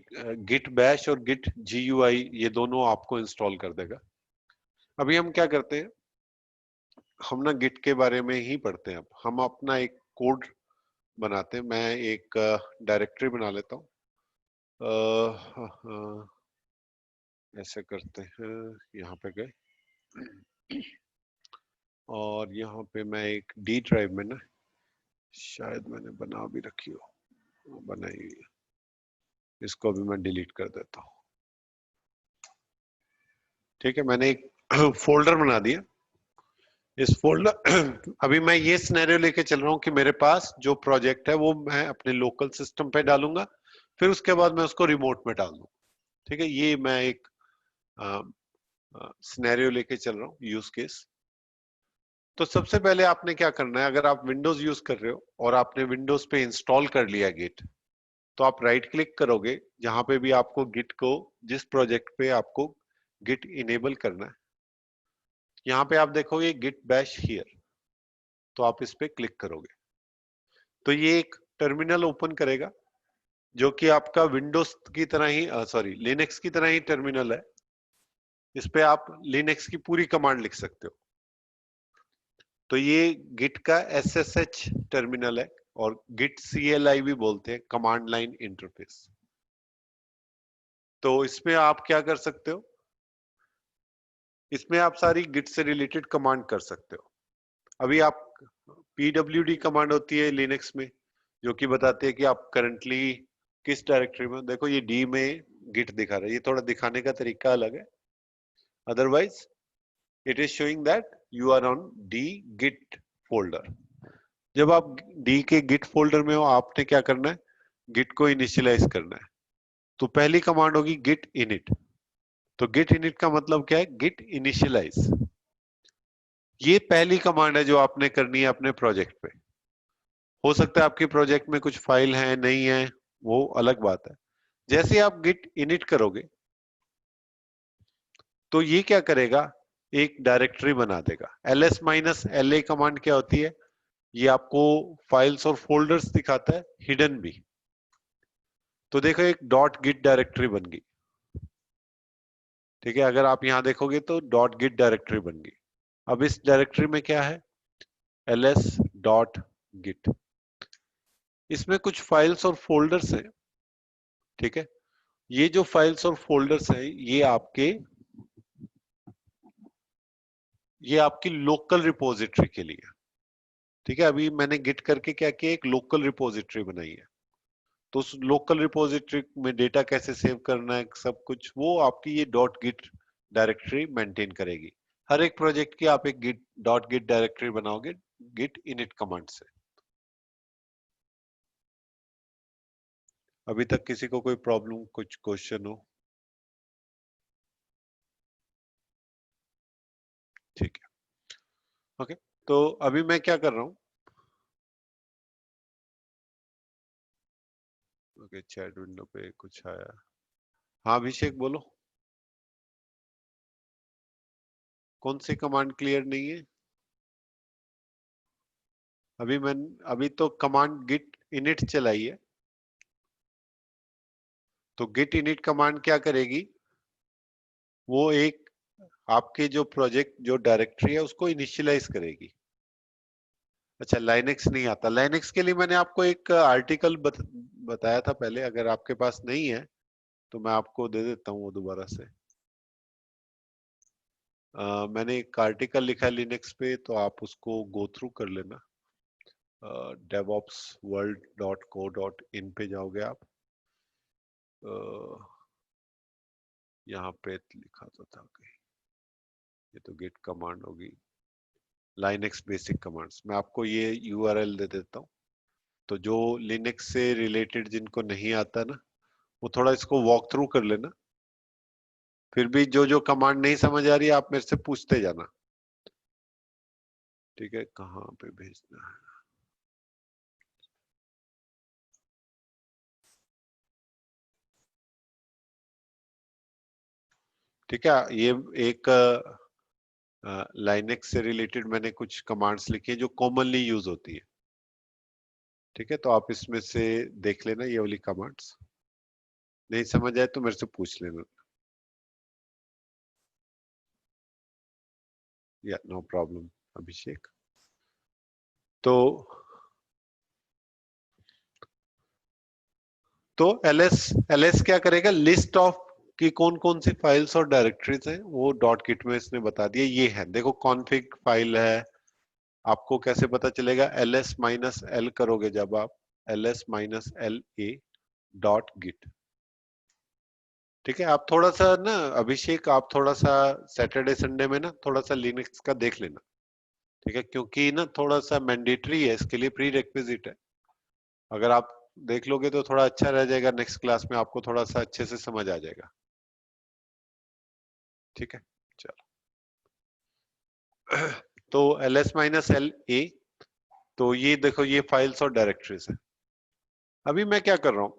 गिट बैश और गिट GUI ये दोनों आपको इंस्टॉल कर देगा। अभी हम क्या करते हैं, हम ना गिट के बारे में ही पढ़ते हैं। अब हम अपना एक कोड बनाते हैं। मैं एक डायरेक्टरी बना लेता हूँ। ऐसे करते हैं, यहाँ पे गए और यहाँ पे मैं एक डी ड्राइव में ना, शायद मैंने बना भी रखी हो, बनाई हुई है, इसको भी मैं डिलीट कर देता हूँ। ठीक है, मैंने एक फोल्डर बना दिया। इस फोल्डर अभी मैं ये सिनेरियो लेके चल रहा हूँ कि मेरे पास जो प्रोजेक्ट है वो मैं अपने लोकल सिस्टम पे डालूंगा, फिर उसके बाद मैं उसको रिमोट में डाल दूँ। ठीक है, ये मैं एक सिनेरियो लेके चल रहा हूँ, यूज केस। तो सबसे पहले आपने क्या करना है, अगर आप विंडोज यूज कर रहे हो और आपने विंडोज पे इंस्टॉल कर लिया गिट, तो आप राइट क्लिक करोगे जहां पे भी आपको गिट को, जिस प्रोजेक्ट पे आपको गिट इनेबल करना है, यहाँ पे आप देखोगे गिट बैश हियर, तो आप इस पे क्लिक करोगे तो ये एक टर्मिनल ओपन करेगा जो कि आपका विंडोज की तरह ही, सॉरी लिनक्स की तरह ही टर्मिनल है। इस पे आप लिनक्स की पूरी कमांड लिख सकते हो। तो ये गिट का SSH टर्मिनल है और गिट CLI भी बोलते हैं, कमांड लाइन इंटरफेस। तो इसमें आप क्या कर सकते हो, इसमें आप सारी गिट से रिलेटेड कमांड कर सकते हो। अभी आप pwd कमांड होती है लिनक्स में जो कि बताती है कि आप करंटली किस डायरेक्टरी में। देखो ये डी में गिट दिखा रहा है, ये थोड़ा दिखाने का तरीका अलग है, otherwise it is showing that you are on the Git folder. जब आप डी के गिट फोल्डर में हो, आपने क्या करना है, गिट को इनिशियलाइज करना है। तो पहली कमांड होगी गिट इनिट। तो गिट इनिट का मतलब क्या है, गिट इनिशियलाइज। ये पहली कमांड है जो आपने करनी है अपने प्रोजेक्ट पे। हो सकता है आपके प्रोजेक्ट में कुछ फाइल है नहीं है, वो अलग बात है। जैसे आप गिट इनिट करोगे तो ये क्या करेगा, एक डायरेक्टरी बना देगा। ls-la कमांड क्या होती है, ये आपको फाइल्स और फोल्डर्स दिखाता है, हिडन भी। तो देखो एक डॉट गिट डायरेक्टरी बन गई, ठीक है। अगर आप यहां देखोगे तो डॉट गिट डायरेक्टरी बन गई। अब इस डायरेक्टरी में क्या है, ls.git, इसमें कुछ फाइल्स और फोल्डर्स हैं, ठीक है। ये जो फाइल्स और फोल्डर्स हैं ये आपकी लोकल रिपोजिटरी के लिए, ठीक है। अभी मैंने गिट करके क्या किया, एक लोकल रिपोजिटरी बनाई है। तो उस लोकल रिपोजिटरी में डेटा कैसे सेव करना है, सब कुछ वो आपकी ये डॉट गिट डायरेक्टरी मेंटेन करेगी। हर एक प्रोजेक्ट की आप एक गिट डॉट गिट डायरेक्टरी बनाओगे गिट इनिट कमांड से। अभी तक किसी को कोई प्रॉब्लम, कुछ क्वेश्चन हो? ठीक है, ओके। तो अभी मैं क्या कर रहा हूं, ओके, चैट विंडो पे कुछ आया। हाँ अभिषेक बोलो, कौन सी कमांड क्लियर नहीं है? अभी तो कमांड गिट इनिट चलाई है। तो गिट इनिट कमांड क्या करेगी, वो एक आपके जो प्रोजेक्ट जो डायरेक्टरी है उसको इनिशियलाइज करेगी। अच्छा, लाइनेक्स नहीं आता। लाइनेक्स के लिए मैंने आपको एक आर्टिकल बताया था पहले, अगर आपके पास नहीं है तो मैं आपको दे देता हूँ वो दोबारा से। मैंने एक आर्टिकल लिखा है लिनक्स पे, तो आप उसको गो थ्रू कर लेना। devopsworld.co.in पे जाओगे आप, यहाँ पे लिखा तो था कहीं, ये तो गिट कमांड होगी, लाइनेक्स बेसिक कमांड्स। मैं आपको ये यूआरएल दे देता हूँ। तो जो लिनक्स से रिलेटेड जिनको नहीं आता ना, वो थोड़ा इसको वॉक थ्रू कर लेना। फिर भी जो जो कमांड नहीं समझ आ रही है आप मेरे से पूछते जाना, ठीक है। कहाँ पे भेजना है, ठीक है। ये एक लाइनेक्स से रिलेटेड मैंने कुछ कमांड्स लिखी है जो कॉमनली यूज होती है, ठीक है। तो आप इसमें से देख लेना ये वाली कमांड्स, नहीं समझ आए तो मेरे से पूछ लेना। या नो प्रॉब्लम अभिषेक। तो एलएस एलएस क्या करेगा, लिस्ट ऑफ कि कौन कौन सी फाइल्स और डायरेक्टरीज हैं वो डॉट गिट में इसने बता दिया। ये है, देखो कॉन्फ़िग फाइल है। आपको कैसे पता चलेगा, ls-l करोगे जब आप, ls-la डॉट गिट, ठीक है। आप थोड़ा सा ना अभिषेक, आप थोड़ा सा सैटरडे संडे में ना थोड़ा सा लिनक्स का देख लेना, ठीक है। क्योंकि ना थोड़ा सा मैंडेटरी है, इसके लिए प्री रिक्विजिट है। अगर आप देख लोगे तो थोड़ा अच्छा रह जाएगा, नेक्स्ट क्लास में आपको थोड़ा सा अच्छे से समझ आ जाएगा, ठीक है। चलो तो ls-la, तो ये देखो ये फाइल्स और डायरेक्टरीज है। अभी मैं क्या कर रहा हूं,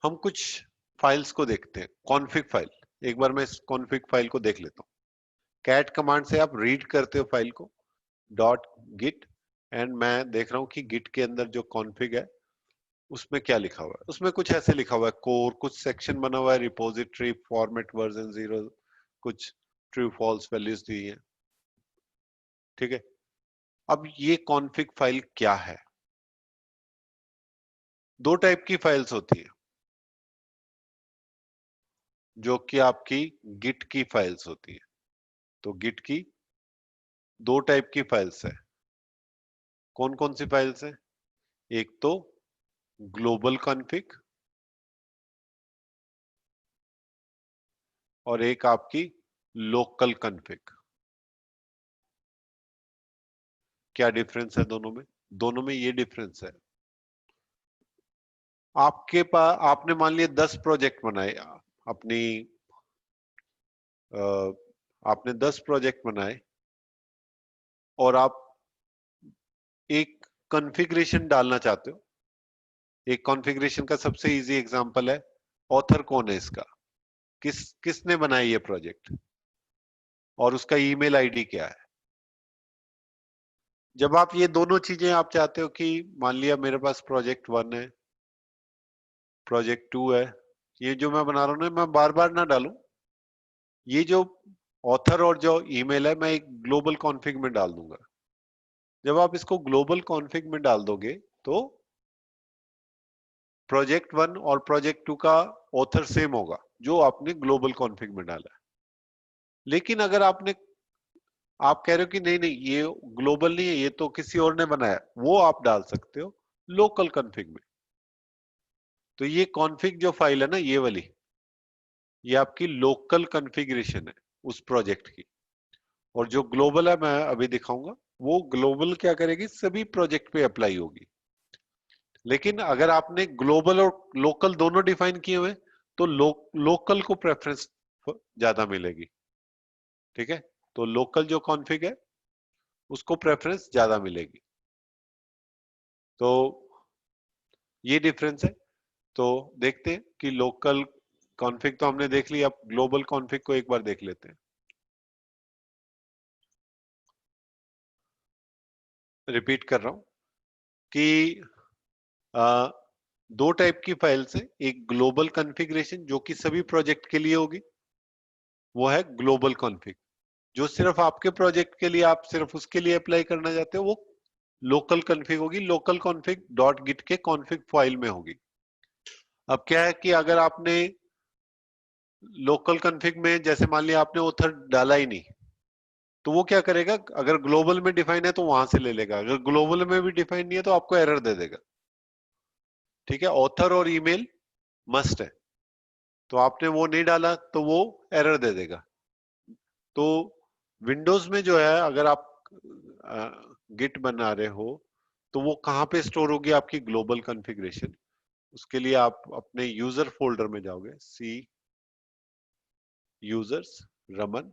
हम कुछ फाइल्स को देखते हैं। कॉन्फ़िग फाइल, एक बार मैं इस कॉन्फ़िग फाइल को देख लेता हूँ। कैट कमांड से आप रीड करते हो फाइल को, डॉट गिट, एंड मैं देख रहा हूँ कि गिट के अंदर जो कॉन्फ़िग है उसमें क्या लिखा हुआ है। उसमें कुछ ऐसे लिखा हुआ है, कोर, कुछ सेक्शन बना हुआ है, रिपोजिटरी, फॉर्मेट वर्जन 0, कुछ ट्रू फॉल्स वैल्यूज दी है, ठीक है। अब ये कॉन्फ़िग फाइल क्या है, दो टाइप की फाइल्स होती है जो कि आपकी गिट की फाइल्स होती है। तो गिट की दो टाइप की फाइल्स है। कौन कौन सी फाइल्स है, एक तो ग्लोबल कॉन्फ़िग और एक आपकी लोकल कॉन्फ़िग। क्या डिफरेंस है दोनों में? दोनों में ये डिफरेंस है, आपके पास आपने मान लिया 10 प्रोजेक्ट बनाए अपनी आपने 10 प्रोजेक्ट बनाए और आप एक कॉन्फ़िगरेशन डालना चाहते हो। एक कॉन्फ़िगरेशन का सबसे इजी एग्जांपल है, ऑथर कौन है इसका, किसने बनाया ये प्रोजेक्ट और उसका ईमेल आईडी क्या है। जब आप ये दोनों चीजें आप चाहते हो कि मान लिया मेरे पास प्रोजेक्ट 1 है, प्रोजेक्ट 2 है, ये जो मैं बना रहा हूं ना मैं बार बार ना डालूं, ये जो ऑथर और जो ईमेल है मैं एक ग्लोबल कॉन्फ़िग में डाल दूंगा। जब आप इसको ग्लोबल कॉन्फ़िग में डाल दोगे तो प्रोजेक्ट 1 और प्रोजेक्ट 2 का ऑथर सेम होगा जो आपने ग्लोबल कॉन्फ़िग में डाला है। लेकिन अगर आप कह रहे हो कि नहीं नहीं ये ग्लोबल नहीं है, ये तो किसी और ने बनाया, वो आप डाल सकते हो लोकल कॉन्फ़िग में। तो ये कॉन्फ़िग जो फाइल है ना ये वाली, ये आपकी लोकल कॉन्फ़िगरेशन है उस प्रोजेक्ट की। और जो ग्लोबल है मैं अभी दिखाऊंगा, वो ग्लोबल क्या करेगी, सभी प्रोजेक्ट पे अप्लाई होगी। लेकिन अगर आपने ग्लोबल और लोकल दोनों डिफाइन किए हुए तो लोकल को प्रेफरेंस ज्यादा मिलेगी। ठीक है, तो लोकल जो कॉन्फ़िग है उसको प्रेफरेंस ज्यादा मिलेगी। तो ये डिफरेंस है। तो देखते हैं कि लोकल कॉन्फ़िग तो हमने देख लिया, अब ग्लोबल कॉन्फ़िग को एक बार देख लेते हैं। रिपीट कर रहा हूं कि दो टाइप की फाइल्स है, एक ग्लोबल कॉन्फ़िगरेशन जो कि सभी प्रोजेक्ट के लिए होगी, वो है ग्लोबल कॉन्फ़िग। जो सिर्फ आपके प्रोजेक्ट के लिए आप सिर्फ उसके लिए अप्लाई करना चाहते हो वो लोकल कॉन्फ़िग होगी, लोकल कॉन्फ़िग डॉट गिट के कॉन्फ़िग फाइल में होगी। अब क्या है कि अगर आपने लोकल कॉन्फ़िग में जैसे मान लिया आपने ऑथर डाला ही नहीं, तो वो क्या करेगा, अगर ग्लोबल में डिफाइन है तो वहां से ले लेगा, अगर ग्लोबल में भी डिफाइन नहीं है तो आपको एरर दे देगा। ठीक है, ऑथर और ईमेल मस्ट है, तो आपने वो नहीं डाला तो वो एरर दे देगा। तो विंडोज में जो है अगर आप गिट बना रहे हो तो वो कहाँ पे स्टोर होगी, आपकी ग्लोबल कॉन्फ़िगरेशन। उसके लिए आप अपने यूजर फोल्डर में जाओगे, सी यूजर्स रमन।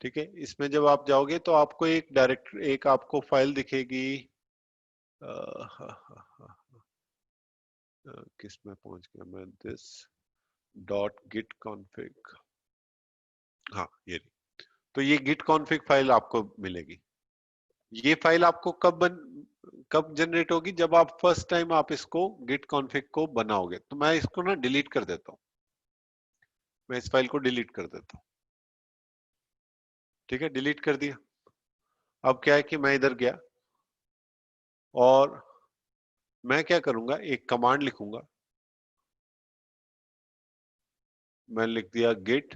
ठीक है, इसमें जब आप जाओगे तो आपको एक आपको फाइल दिखेगी, किस में पहुंच गया मैं, दिस डॉट गिट कॉन्फ़िग, हाँ ये रही। तो ये गिट कॉन्फ़िग फाइल आपको मिलेगी। ये फाइल आपको कब जनरेट होगी, जब आप फर्स्ट टाइम आप इसको गिट कॉन्फ़िग को बनाओगे। तो मैं इसको ना डिलीट कर देता हूँ, मैं इस फाइल को डिलीट कर देता हूँ। ठीक है, डिलीट कर दिया। अब क्या है कि मैं इधर गया और मैं क्या करूंगा, एक कमांड लिखूंगा। मैं लिख दिया गिट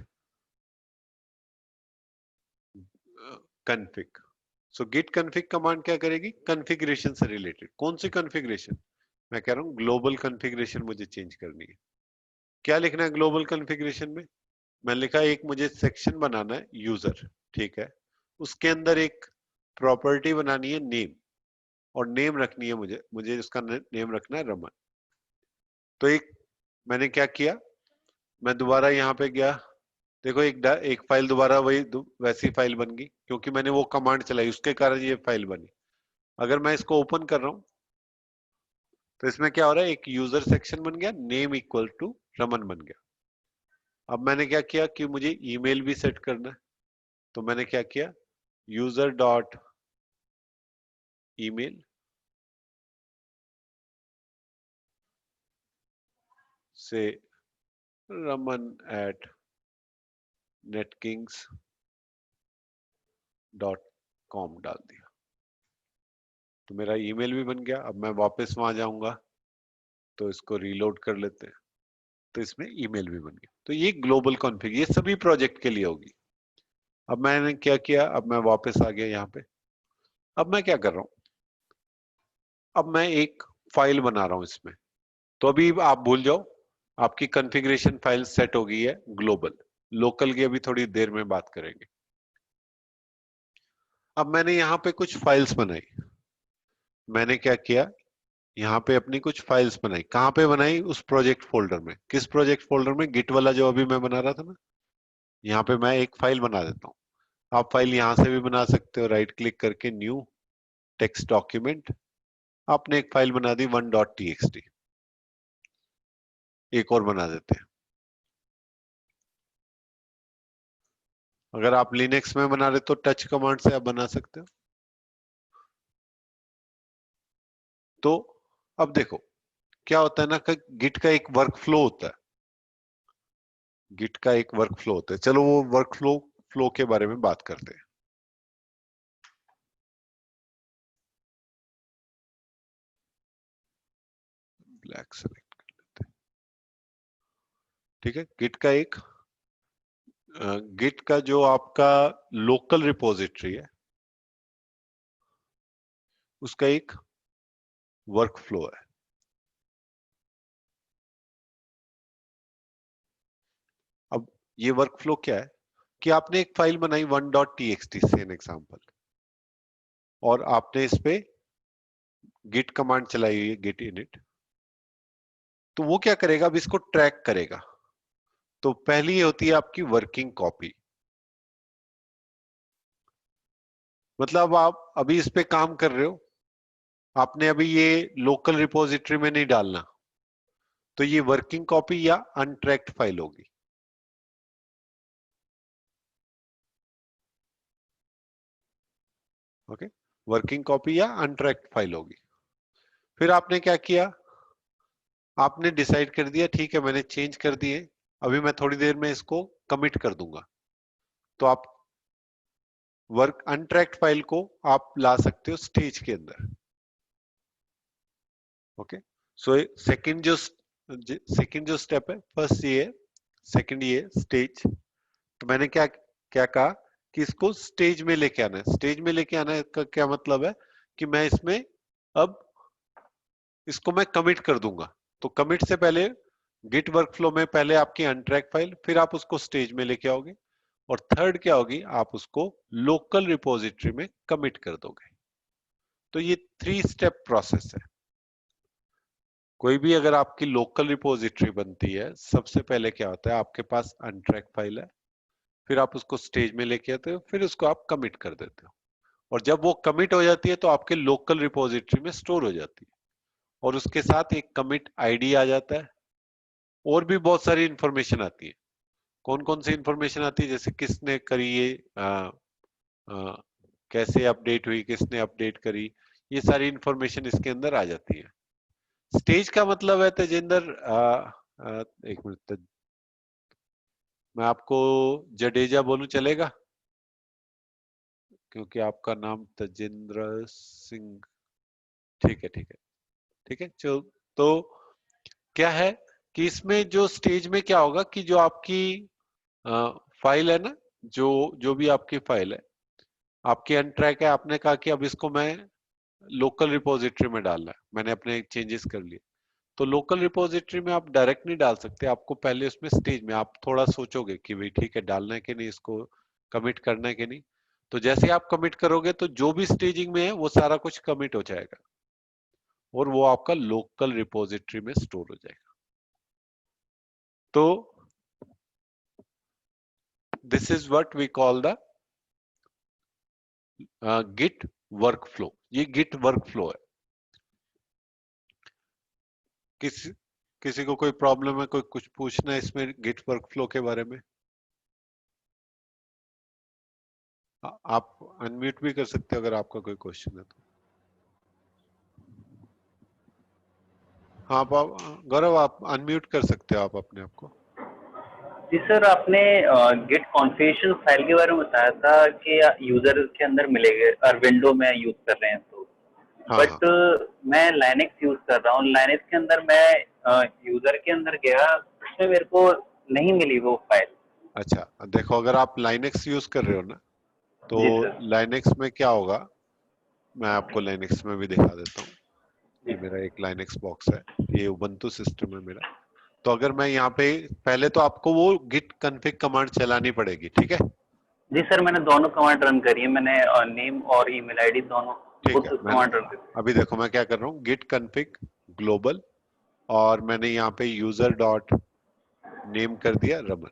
कॉन्फ़िग। सो गिट कॉन्फ़िग कमांड क्या करेगी, कॉन्फ़िगरेशन से रिलेटेड। कौन सी कॉन्फ़िगरेशन, मैं कह रहा हूं ग्लोबल कॉन्फ़िगरेशन मुझे चेंज करनी है। क्या लिखना है ग्लोबल कॉन्फ़िगरेशन में, मैं लिखा एक मुझे सेक्शन बनाना है यूजर। ठीक है, उसके अंदर एक प्रॉपर्टी बनानी है नेम, और नेम रखनी है मुझे उसका नेम रखना है रमन। तो एक मैंने क्या किया, मैं दोबारा यहाँ पे गया, देखो एक फाइल दोबारा वैसी फाइल बन गई क्योंकि मैंने वो कमांड चलाई, उसके कारण ये फाइल बनी। अगर मैं इसको ओपन कर रहा हूं तो इसमें क्या हो रहा है, एक यूजर सेक्शन बन गया, नेम इक्वल टू रमन बन गया। अब मैंने क्या किया कि मुझे ईमेल भी सेट करना है, तो मैंने क्या किया, यूजर डॉट ईमेल से रमन एट netkings.com डाल दिया। तो मेरा ईमेल भी बन गया। अब मैं वापस वहां जाऊंगा तो इसको रीलोड कर लेते हैं, तो इसमें ईमेल भी बन गया। तो ये ग्लोबल कॉन्फ़िग, ये सभी प्रोजेक्ट के लिए होगी। अब मैंने क्या किया, अब मैं वापस आ गया यहाँ पे। अब मैं क्या कर रहा हूँ, अब मैं एक फाइल बना रहा हूँ इसमें। तो अभी आप भूल जाओ, आपकी कॉन्फ़िगरेशन फाइल सेट हो गई है ग्लोबल। लोकल की अभी थोड़ी देर में बात करेंगे। अब मैंने यहाँ पे कुछ फाइल्स बनाई। मैंने क्या किया, यहाँ पे अपनी कुछ फाइल्स बनाई। कहाँ पे बनाई, उस प्रोजेक्ट फोल्डर में। किस प्रोजेक्ट फोल्डर में, गिट वाला जो अभी मैं बना रहा था ना, यहाँ पे मैं एक फाइल बना देता हूँ। आप फाइल यहां से भी बना सकते हो, राइट क्लिक करके न्यू टेक्स्ट डॉक्यूमेंट, आपने एक फाइल बना दी 1.txt। एक और बना देते हैं। अगर आप लिनक्स में बना रहे तो टच कमांड से आप बना सकते हो। तो अब देखो क्या होता है ना कि गिट का एक वर्क फ्लो होता है। गिट का एक वर्क फ्लो होता है, चलो वो वर्क फ्लो के बारे में बात करते हैं। ब्लैक सेलेक्ट कर लेते हैं। ठीक है, गिट का जो आपका लोकल रिपोजिटरी है उसका एक वर्क फ्लो है। अब ये वर्क फ्लो क्या है कि आपने एक फाइल बनाई 1.txt से एन एग्जांपल, और आपने इस पे गिट कमांड चलाई हुई है गिट इनिट। तो वो क्या करेगा, अब इसको ट्रैक करेगा। तो पहली होती है आपकी वर्किंग कॉपी, मतलब आप अभी इस पे काम कर रहे हो, आपने अभी ये लोकल रिपोजिटरी में नहीं डालना, तो ये वर्किंग कॉपी या अनट्रैक्ड फाइल होगी। ओके, वर्किंग कॉपी या अनट्रैक्ड फाइल होगी। फिर आपने क्या किया, आपने डिसाइड कर दिया ठीक है मैंने चेंज कर दिए, अभी मैं थोड़ी देर में इसको कमिट कर दूंगा। तो आप वर्क अनट्रैक्ड फाइल को आप ला सकते हो स्टेज के अंदर। ओके, सो सेकंड जो स्टेप है, फर्स्ट ये है, सेकंड ये स्टेज। तो मैंने क्या क्या कहा कि इसको स्टेज में लेके आना है। स्टेज में लेके आना है का क्या मतलब है कि मैं इसमें अब इसको मैं कमिट कर दूंगा। तो कमिट से पहले गिट वर्कफ्लो में पहले आपकी अनट्रैक फाइल, फिर आप उसको स्टेज में लेके आओगे, और थर्ड क्या होगी, आप उसको लोकल रिपोजिटरी में कमिट कर दोगे। तो ये 3 स्टेप प्रोसेस है। कोई भी अगर आपकी लोकल रिपोजिटरी बनती है, सबसे पहले क्या होता है, आपके पास अनट्रैक फाइल है, फिर आप उसको स्टेज में लेके आते हो, फिर उसको आप कमिट कर देते हो, और जब वो कमिट हो जाती है तो आपके लोकल रिपोजिटरी में स्टोर हो जाती है, और उसके साथ एक कमिट आईडी आ जाता है, और भी बहुत सारी इंफॉर्मेशन आती है। कौन कौन सी इंफॉर्मेशन आती है, जैसे किसने करी ये, आ, कैसे अपडेट हुई, किसने अपडेट करी, ये सारी इंफॉर्मेशन इसके अंदर आ जाती है। स्टेज का मतलब है तेजिंदर, एक मिनट, मैं आपको जडेजा बोलूं चलेगा, क्योंकि आपका नाम तजिंद्र सिंह। ठीक है, ठीक है, ठीक है, चलो। तो क्या है कि इसमें जो स्टेज में क्या होगा कि जो आपकी फाइल है ना, जो जो भी आपकी फाइल है, आपकी अनट्रैक है, आपने कहा कि अब इसको मैं लोकल रिपोजिटरी में डालना है, मैंने अपने चेंजेस कर लिए। तो लोकल रिपोजिटरी में आप डायरेक्ट नहीं डाल सकते, आपको पहले उसमें स्टेज में आप थोड़ा सोचोगे कि भाई ठीक है डालना है कि नहीं, इसको कमिट करना है कि नहीं। तो जैसे आप कमिट करोगे तो जो भी स्टेजिंग में है वो सारा कुछ कमिट हो जाएगा, और वो आपका लोकल रिपोजिटरी में स्टोर हो जाएगा। तो this is what we call the Git workflow. ये गिट वर्कफ्लो है। किसी किसी को कोई प्रॉब्लम है, कोई कुछ पूछना है इसमें गिट वर्कफ्लो के बारे में? आप अनम्यूट भी कर सकते हो अगर आपका कोई क्वेश्चन है तो। हाँ गौरव, आप अनम्यूट कर सकते हो आप अपने आप को। जी सर, आपने गिट कॉन्फ़िगरेशन फाइल के बारे में बताया था कि यूजर के अंदर मिलेगा, और विंडो में यूज कर रहे हैं तो, हाँ हाँ, बट मैं लाइनेक्स यूज कर रहा हूँ। लाइनेक्स के अंदर मैं यूजर के अंदर गया, उसमें मेरे को नहीं मिली वो फाइल। अच्छा देखो, अगर आप लाइनेक्स यूज कर रहे हो ना, तो जी सर। लाइनेक्स में क्या होगा, मैं आपको लाइनेक्स में भी दिखा देता हूँ। जी ये मेरा एक लाइनेक्स बॉक्स है, ये उबंटू सिस्टम है मेरा। तो अगर मैं यहाँ पे, पहले तो आपको वो गिट कन्फिग कमांड चलानी पड़ेगी, ठीक है? जी सर, मैंने दोनों कमांड रन करी है, मैंने नेम और ईमेल आईडी दोनों ठीक है, बोथ मैंने कमांड रन करी। अभी देखो मैं क्या कर रहा हूँ, गिट कन्फिग ग्लोबल, और मैंने यहाँ पे यूजर डॉट नेम कर दिया रमन।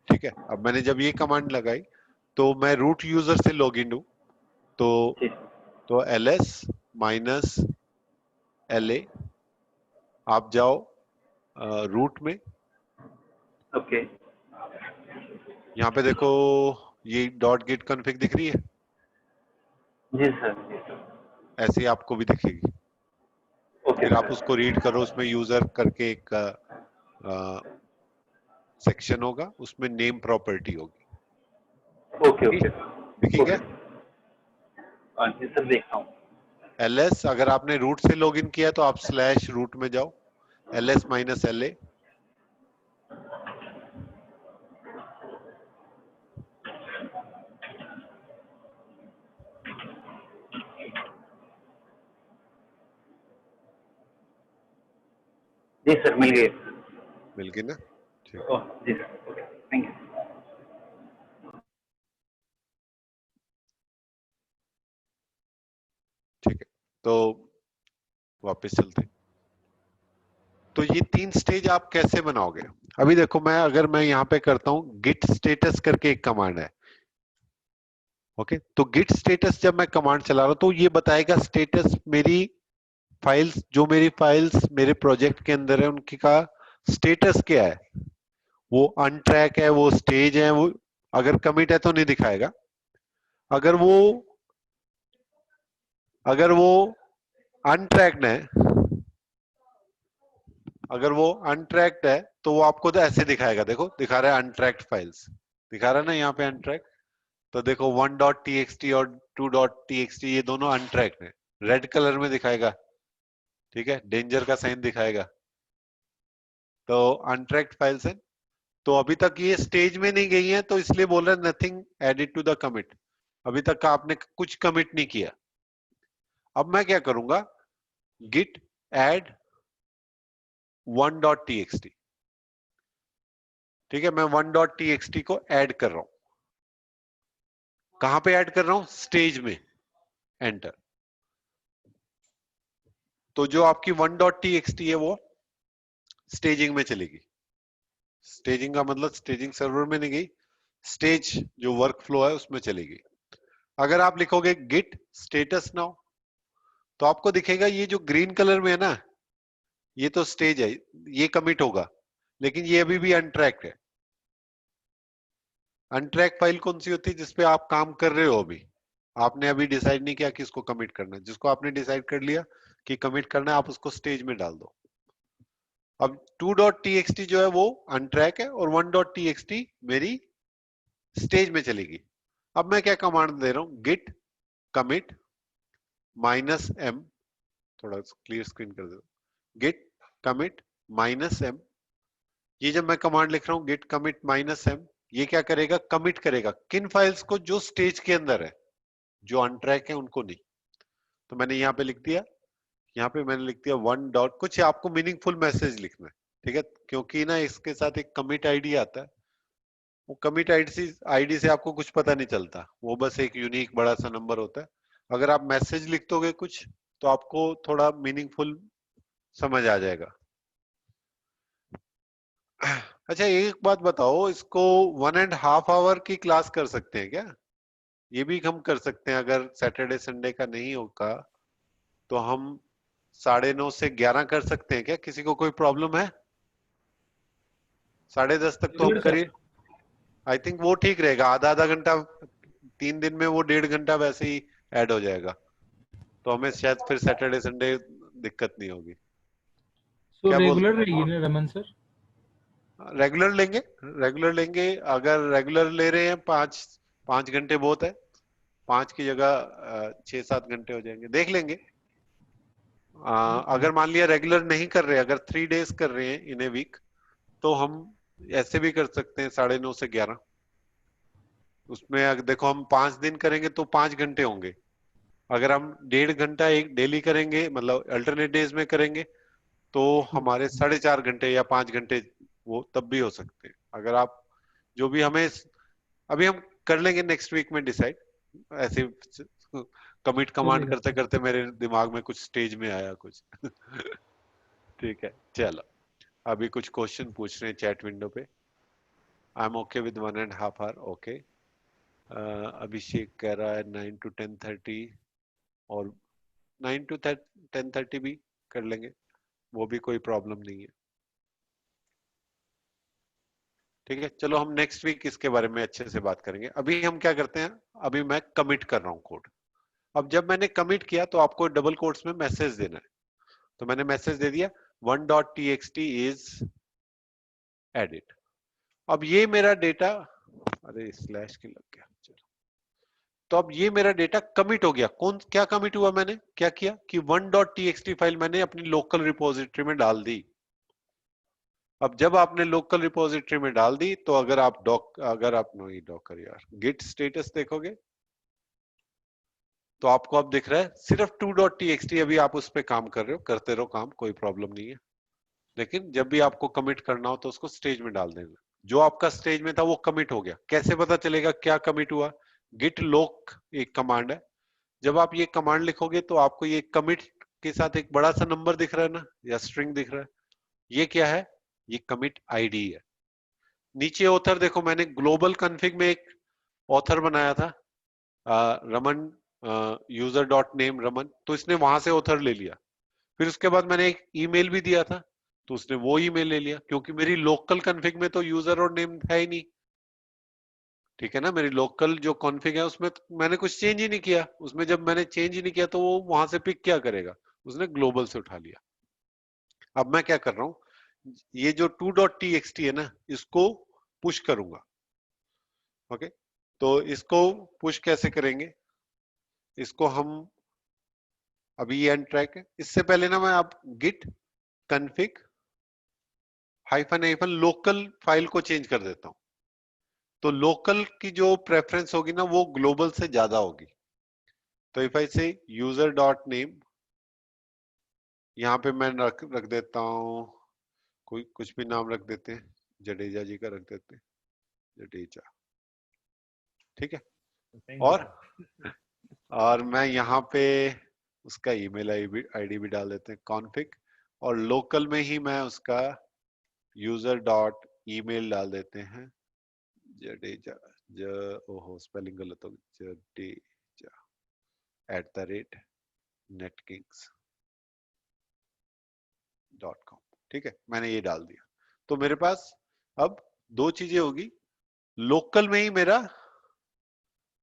ठीक है, अब मैंने जब ये कमांड लगाई तो मैं रूट यूजर से लॉग इन हूं, तो जी ls माइनस la, आप जाओ रूट में, ओके यहाँ पे देखो ये डॉट गिट कॉन्फ़िग दिख रही है, जी सर जी सर ऐसे ही आपको भी दिखेगी। ओके फिर आप सर उसको रीड करो, उसमें यूजर करके एक सेक्शन होगा, उसमें नेम प्रॉपर्टी होगी। ओके दिखी ओके दिखी क्या? ओके जी सर देखता हूँ। ls, अगर आपने रूट से लॉगिन किया तो आप स्लैश रूट में जाओ, ls माइनस la, जी सर मिल गए। मिल गई ना? ठीक, ओह जी सर ओके थैंक यू। ठीक है, तो वापस चलते हैं। तो ये 3 स्टेज आप कैसे बनाओगे? अभी देखो, मैं यहाँ पे करता हूँ गिट स्टेटस करके एक कमांड है। ओके, तो गिट स्टेटस जब मैं कमांड चला रहा हूं तो ये बताएगा स्टेटस, मेरी फाइल्स, जो मेरी फाइल्स मेरे प्रोजेक्ट के अंदर है उनकी का स्टेटस क्या है, वो अनट्रैक है, वो स्टेज है, वो अगर कमिट है तो नहीं दिखाएगा, अगर वो अगर वो अनट्रैक्ड है, अगर वो अनट्रैक्ड है तो वो आपको तो ऐसे दिखाएगा, देखो दिखा रहा है अनट्रैक्ड फाइल्स, दिखा रहा है ना यहाँ पे अनट्रैक्ड। तो देखो 1.txt और 2.txt ये दोनों अनट्रैक्ड है, रेड कलर में दिखाएगा, ठीक है, डेंजर का साइन दिखाएगा, तो अनट्रैक्ड फाइल्स है। तो अभी तक ये स्टेज में नहीं गई है, तो इसलिए बोल रहा है nothing added to the commit, अभी तक का आपने कुछ कमिट नहीं किया। अब मैं क्या करूंगा, git add 1.txt, ठीक है, मैं 1.txt को ऐड कर रहा हूं, कहां पे ऐड कर रहा हूं, स्टेज में, एंटर। तो जो आपकी 1.txt है वो स्टेजिंग में चलेगी, स्टेजिंग का मतलब स्टेजिंग सर्वर में नहीं गई, स्टेज जो वर्क फ्लो है उसमें चलेगी। अगर आप लिखोगे गिट स्टेटस नाउ, तो आपको दिखेगा ये जो ग्रीन कलर में है ना, ये तो स्टेज है, ये कमिट होगा, लेकिन ये अभी भी अनट्रैक्ड है। अनट्रैक फाइल कौन सी होती है, जिसपे आप काम कर रहे हो, अभी आपने अभी डिसाइड नहीं किया कि इसको कमिट करना है, जिसको आपने डिसाइड कर लिया कि कमिट करना है, आप उसको स्टेज में डाल दो। अब 2.txt जो है वो अनट्रैक है और 1.txt मेरी स्टेज में चलेगी। अब मैं क्या कमांड दे रहा हूं, गिट कमिट -m, थोड़ा क्लियर स्क्रीन कर दो, गिट कमिट -m, ये जब मैं कमांड लिख रहा हूं गिट कमिट -m, ये क्या करेगा, कमिट करेगा किन फाइल्स को, जो स्टेज के अंदर है, जो अनट्रैक है उनको नहीं। तो मैंने यहाँ पे लिख दिया, यहाँ पे मैंने लिख दिया 1 डॉट, कुछ आपको मीनिंगफुल मैसेज लिखना है, ठीक है, क्योंकि ना इसके साथ एक कमिट आईडी आता है, वो कमिट आईडी से आपको कुछ पता नहीं चलता, वो बस एक यूनिक बड़ा सा नंबर होता है। अगर आप मैसेज लिख दोगे कुछ, तो आपको थोड़ा मीनिंगफुल समझ आ जाएगा। अच्छा, एक बात बताओ, इसको 1.5 आवर की क्लास कर सकते हैं क्या? ये भी हम कर सकते हैं, अगर सैटरडे संडे का नहीं होगा तो हम 9:30 से 11 कर सकते हैं क्या? किसी को कोई प्रॉब्लम है? 10:30 तक तो हम रेगुलर सर। करिए, आई थिंक वो ठीक रहेगा, आधा आधा घंटा, 3 दिन में वो 1.5 घंटा वैसे ही ऐड हो जाएगा, तो हमें शायद फिर सैटरडे संडे दिक्कत नहीं होगी। सो क्या बोल, रेगुलर रहेगी ना रमन सर? रेगुलर लेंगे, रेगुलर लेंगे, अगर रेगुलर ले रहे हैं 5 5 घंटे बहुत है, 5 की जगह 6 7 घंटे हो जाएंगे, देख लेंगे। अगर मान लिया रेगुलर नहीं कर रहे, अगर 3 डेज कर रहे हैं इन ए वीक, तो हम ऐसे भी कर सकते हैं 9:30 से 11, उसमें अगर देखो हम 5 दिन करेंगे तो 5 घंटे होंगे, अगर हम 1.5 घंटा एक डेली करेंगे, मतलब अल्टरनेट डेज में करेंगे, तो हमारे 4.5 घंटे या 5 घंटे वो तब भी हो सकते हैं। अगर आप जो भी हमें, अभी हम कर लेंगे नेक्स्ट वीक में डिसाइड, ऐसे कमिट कमांड चलेगा करते सर। करते मेरे दिमाग में कुछ स्टेज में आया कुछ। ठीक है, चलो, अभी कुछ क्वेश्चन पूछ रहे हैं चैट विंडो पे। I am okay with 1.5 hour, okay. Abhishek कह रहा है 9 to 10:30, और 9 to 10:30 भी कर लेंगे, वो भी कोई प्रॉब्लम नहीं है। ठीक है, चलो हम नेक्स्ट वीक इसके बारे में अच्छे से बात करेंगे। अभी हम क्या करते हैं, अभी मैं कमिट कर रहा हूँ कोड। अब जब मैंने कमिट किया तो आपको डबल कोट्स में मैसेज देना है, तो मैंने मैसेज दे दिया 1.txt इज एडिट। अब ये मेरा डेटा, अरे स्लैश की लग गया, चलो। तो अब ये मेरा डेटा कमिट हो गया। कौन क्या कमिट हुआ, मैंने क्या किया कि 1.txt फाइल मैंने अपनी लोकल रिपोजिटरी में डाल दी। अब जब आपने लोकल रिपोजिटरी में डाल दी तो अगर आप डॉकर यार गिट स्टेटस देखोगे तो आपको अब दिख रहा है सिर्फ 2.txt। अभी आप उस पर काम कर रहे हो, करते रहो काम, कोई प्रॉब्लम नहीं है। लेकिन जब भी आपको कमिट करना हो तो उसको स्टेज में डाल देना। जो आपका स्टेज में था वो कमिट हो गया। कैसे पता चलेगा क्या कमिट हुआ? गिट लोक एक कमांड है। जब आप ये कमांड लिखोगे तो आपको ये कमिट के साथ एक बड़ा सा नंबर दिख रहा है ना, या स्ट्रिंग दिख रहा है, ये क्या है? ये कमिट आईडी है। नीचे ऑथर देखो, मैंने ग्लोबल कॉन्फ़िग में एक ऑथर बनाया था, Raman, user dot name Raman, तो इसने वहां से ऑथर ले लिया। फिर उसके बाद मैंने एक ईमेल भी दिया था, तो उसने वो ईमेल ले लिया, क्योंकि मेरी लोकल कॉन्फ़िग में तो यूजर और नेम है ही नहीं। ठीक है ना, मेरी लोकल जो कॉन्फ़िग है उसमें तो मैंने कुछ चेंज ही नहीं किया। उसमें जब मैंने चेंज ही नहीं किया तो वो वहां से पिक क्या करेगा? उसने ग्लोबल से उठा लिया। अब मैं क्या कर रहा हूं, ये जो 2.txt है ना, इसको पुश करूंगा। ओके, तो इसको पुश कैसे करेंगे? इसको हम, अभी ये अनट्रैक है, इससे पहले ना मैं आप Git config hyphen local file को चेंज कर देता हूं। तो लोकल की जो प्रेफरेंस होगी ना वो ग्लोबल से ज्यादा होगी। तो इफ आई से यूजर डॉट नेम, यहाँ पे मैं रख देता हूँ, कोई कुछ भी नाम रख देते हैं, जडेजा जी का रख देते हैं, जडेजा। ठीक है, थैंक और यू। और मैं यहाँ पे उसका ईमेल आईडी भी डाल देते हैं कॉन्फ़िग, और लोकल में ही मैं उसका यूजर डॉट ईमेल डाल देते हैं, जडेजा, ओहो स्पेलिंग गलत हो गई, जडेजा @netkinks.com। ठीक है, मैंने ये डाल दिया। तो मेरे पास अब दो चीजें होगी, लोकल में ही मेरा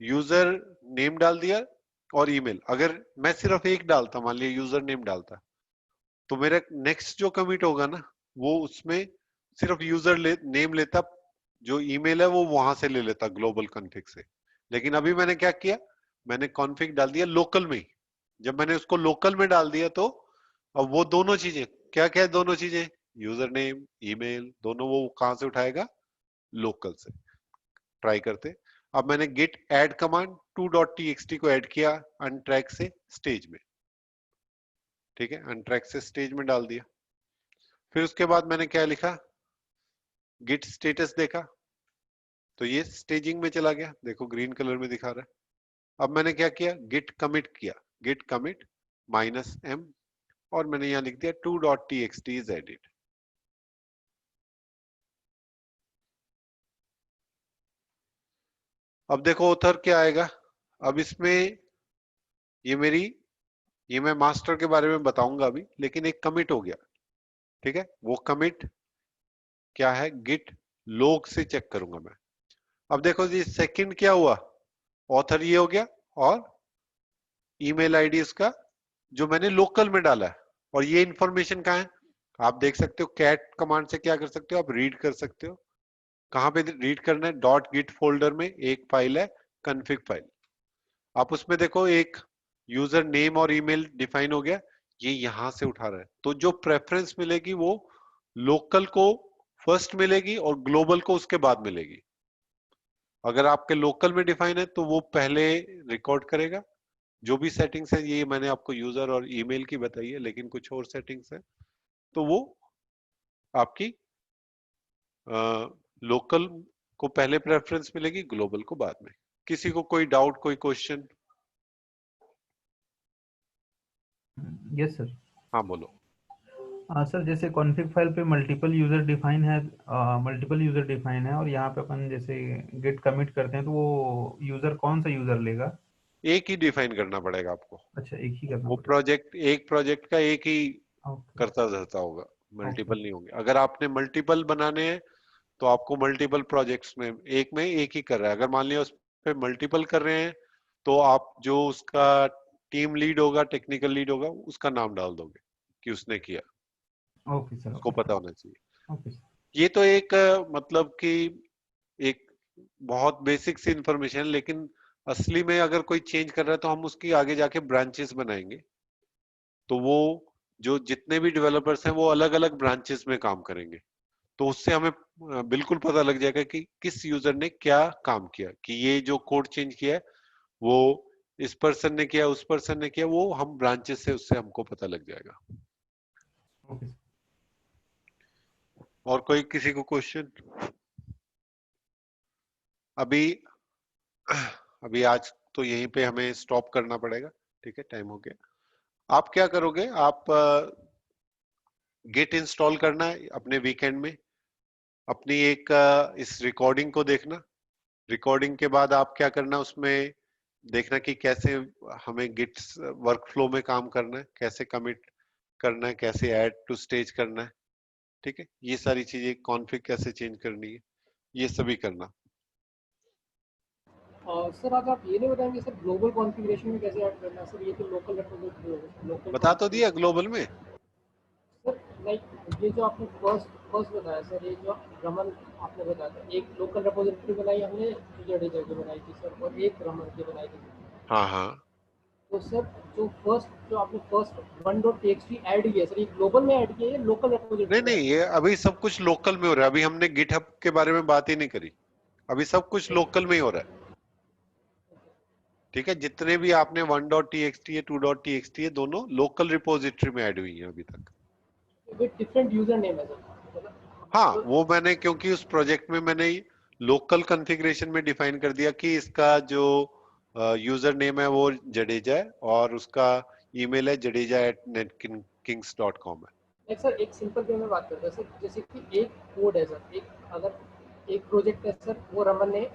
यूजर नेम डाल दिया और ईमेल। अगर मैं सिर्फ एक डालता, मान लिया यूजर नेम डालता, तो मेरा नेक्स्ट जो कमिट होगा ना वो उसमें सिर्फ यूजर नेम लेता, जो ईमेल है वो वहां से ले लेता ग्लोबल कॉन्फ़िग से। लेकिन अभी मैंने क्या किया, मैंने कॉन्फ़िग डाल दिया लोकल में ही। जब मैंने उसको लोकल में डाल दिया तो अब वो दोनों चीजें, क्या क्या है दोनों चीजें, यूजर नेम ईमेल, दोनों वो कहां से उठाएगा? लोकल से। ट्राई करते। अब मैंने गिट ऐड कमांड 2.txt को ऐड किया अनट्रैक से स्टेज में। ठीक है, अनट्रैक से स्टेज में डाल दिया। फिर उसके बाद मैंने क्या लिखा, गिट स्टेटस देखा, तो ये स्टेजिंग में चला गया, देखो ग्रीन कलर में दिखा रहा है। अब मैंने क्या किया, गिट कमिट किया, गिट कमिट -m, और मैंने यहां लिख दिया 2.txt इज एडिट। अब देखो ऑथर क्या आएगा। अब इसमें ये मैं मास्टर के बारे में बताऊंगा अभी, लेकिन एक कमिट हो गया। ठीक है, वो कमिट क्या है, गिट लॉग से चेक करूंगा मैं। अब देखो जी सेकंड क्या हुआ, ऑथर ये हो गया, और ईमेल आईडी इसका जो मैंने लोकल में डाला है। और ये इंफॉर्मेशन कहाँ है, आप देख सकते हो, कैट कमांड से क्या कर सकते हो, आप रीड कर सकते हो। कहाँ पे रीड करना है, डॉट गिट फोल्डर में एक फाइल है कॉन्फ़िग फाइल, आप उसमें देखो एक यूजर नेम और ईमेल डिफाइन हो गया, ये यहां से उठा रहा है। तो जो प्रेफरेंस मिलेगी वो लोकल को फर्स्ट मिलेगी और ग्लोबल को उसके बाद मिलेगी। अगर आपके लोकल में डिफाइन है तो वो पहले रिकॉर्ड करेगा। जो भी सेटिंग्स है, ये मैंने आपको यूजर और ईमेल की बताई है, लेकिन कुछ और सेटिंग्स है, तो वो आपकी लोकल को पहले प्रेफरेंस मिलेगी, ग्लोबल को बाद में। किसी को कोई डाउट, कोई क्वेश्चन? Yes sir. हाँ बोलो। सर जैसे कॉन्फ़िग फाइल पे मल्टीपल यूजर डिफाइन है, और यहाँ पे अपन जैसे गिट कमिट करते हैं तो वो यूजर कौन सा यूजर लेगा? एक ही डिफाइन करना पड़ेगा आपको। अच्छा, एक ही करना वो पड़ेगा। प्रोजेक्ट, एक प्रोजेक्ट का एक ही ओके करता रहता होगा, ओके। मल्टीपल नहीं होंगे। अगर आपने मल्टीपल बनाने हैं तो आपको मल्टीपल प्रोजेक्ट्स में एक ही कर रहा है। अगर मान लिया उस पे मल्टीपल कर रहे हैं तो आप जो उसका टीम लीड होगा, टेक्निकल लीड होगा, उसका नाम डाल दोगे कि उसने किया, ओके सर। उसको पता होना चाहिए। Okay sir. ये तो एक मतलब कि एक बहुत बेसिक सी इंफॉर्मेशन, लेकिन असली में अगर कोई चेंज कर रहा है तो हम उसकी आगे जाके ब्रांचेस बनाएंगे। तो वो जो जितने भी डेवलपर्स हैं वो अलग अलग ब्रांचेस में काम करेंगे। तो उससे हमें बिल्कुल पता लग जाएगा कि किस यूजर ने क्या काम किया, कि ये जो कोड चेंज किया है वो इस पर्सन ने किया, उस पर्सन ने किया, वो हम ब्रांचेस से उससे हमको पता लग जाएगा। Okay sir. और कोई किसी को क्वेश्चन? अभी अभी आज तो यहीं पे हमें स्टॉप करना पड़ेगा, ठीक है, टाइम हो गया। आप क्या करोगे, आप गिट इंस्टॉल करना है अपने वीकेंड में, अपनी एक इस रिकॉर्डिंग को देखना। रिकॉर्डिंग के बाद आप क्या करना, उसमें देखना कि कैसे हमें गिट वर्कफ्लो में काम करना है, कैसे कमिट करना है, कैसे ऐड टू स्टेज करना है, ठीक है, ये सारी चीजें, कॉन्फ़िग कैसे चेंज करनी है, ये सभी करना। सर आज आप ये नहीं बताएंगे सर ग्लोबल कॉन्फ़िगरेशन में कैसे ऐड करना है? सर ये तो लोकल रिपोजिटरी होगा, लोकल बता तो दिया कॉन्फ़िगरेशन। ग्लोबल में। सर लाइक ये जो आपने फर्स्ट फर्स्ट बताया सर, ये जो रमन आपने बताया था, एक लोकल रिपोजिटरी बनाई हमने जो जडेजा की बनाई थी सर, और एक रमन की बनाई थी। हाँ हाँ, तो सर जो आपने फर्स्ट 1.txt ऐड किया सर, ये ग्लोबल में ऐड किया है या लोकल नहीं रिपोजिटरी में नहीं, ऐड ये अभी सब कुछ लोकल में हो रहा है। अभी हमने गिटहब के बारे में बात ही नहीं करी, अभी सब कुछ किया? लोकल में ही हो रहा है। ठीक है, जितने भी आपने 1.txt है, 2.txt है, दोनों लोकल रिपोजिटरी में ऐड हुई हैं अभी तक। विद डिफरेंट यूजर नेम है सर, मतलब हाँ, तो वो मैंने क्योंकि उस प्रोजेक्ट में मैंने लोकल कॉन्फ़िगरेशन में डिफाइन कर दिया कि इसका जो यूजर नेम है वो जडेजा है और उसका ईमेल है jadeja@netkings.com है। एक सर एक सिंपल वे में बात करते हैं सर, जैसे कि एक कोड है सर, एक अगर एक प्रोजेक्ट है सर, वो रमन ने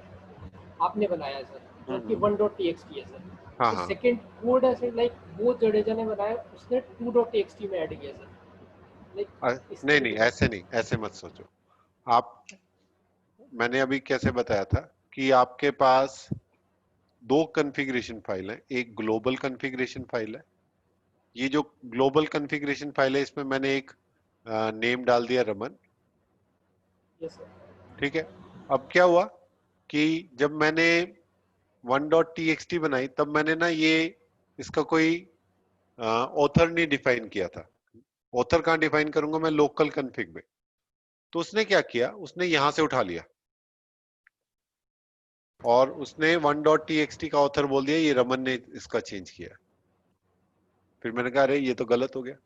आपने बनाया है सर, जो कि हम्म, 1.txt है सर। हाँ तो हाँ। सेकंड कोड है सर, लाइक वो जडेजा ने बनाया, उसने 2.txt में ऐड किया सर, लाइक इस नहीं नहीं, तरीके से। ऐसे नहीं, ऐसे मत सोचो आप। मैंने अभी कैसे बताया था कि आपके पास दो कॉन्फ़िगरेशन फाइल है, एक ग्लोबल कॉन्फ़िगरेशन फाइल है। ये जो ग्लोबल कॉन्फ़िगरेशन फाइल है इसमें मैंने एक नेम डाल दिया रमन, यस सर। ठीक है। अब क्या हुआ कि जब मैंने 1.txt बनाई तब मैंने ना ये इसका कोई ऑथर नहीं डिफाइन किया था। ऑथर कहाँ डिफाइन करूंगा मैं, लोकल कॉन्फ़िग में। तो उसने क्या किया, उसने यहां से उठा लिया और उसने 1.txt का ऑथर बोल दिया, ये रमन ने इसका चेंज किया। फिर मैंने कहा अरे ये तो गलत हो गया।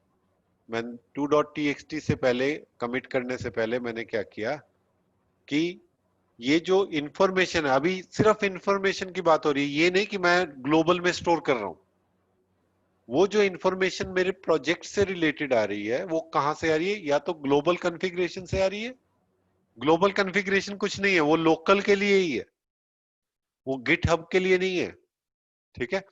मैं 2.txt से पहले, कमिट करने से पहले मैंने क्या किया कि ये जो इंफॉर्मेशन है, अभी सिर्फ इंफॉर्मेशन की बात हो रही है, ये नहीं कि मैं ग्लोबल में स्टोर कर रहा हूं। वो जो इंफॉर्मेशन मेरे प्रोजेक्ट से रिलेटेड आ रही है वो कहां से आ रही है, या तो ग्लोबल कॉन्फ़िगरेशन से आ रही है। ग्लोबल कॉन्फ़िगरेशन कुछ नहीं है, वो लोकल के लिए ही है, वो गिट हब के लिए नहीं है, ठीक है।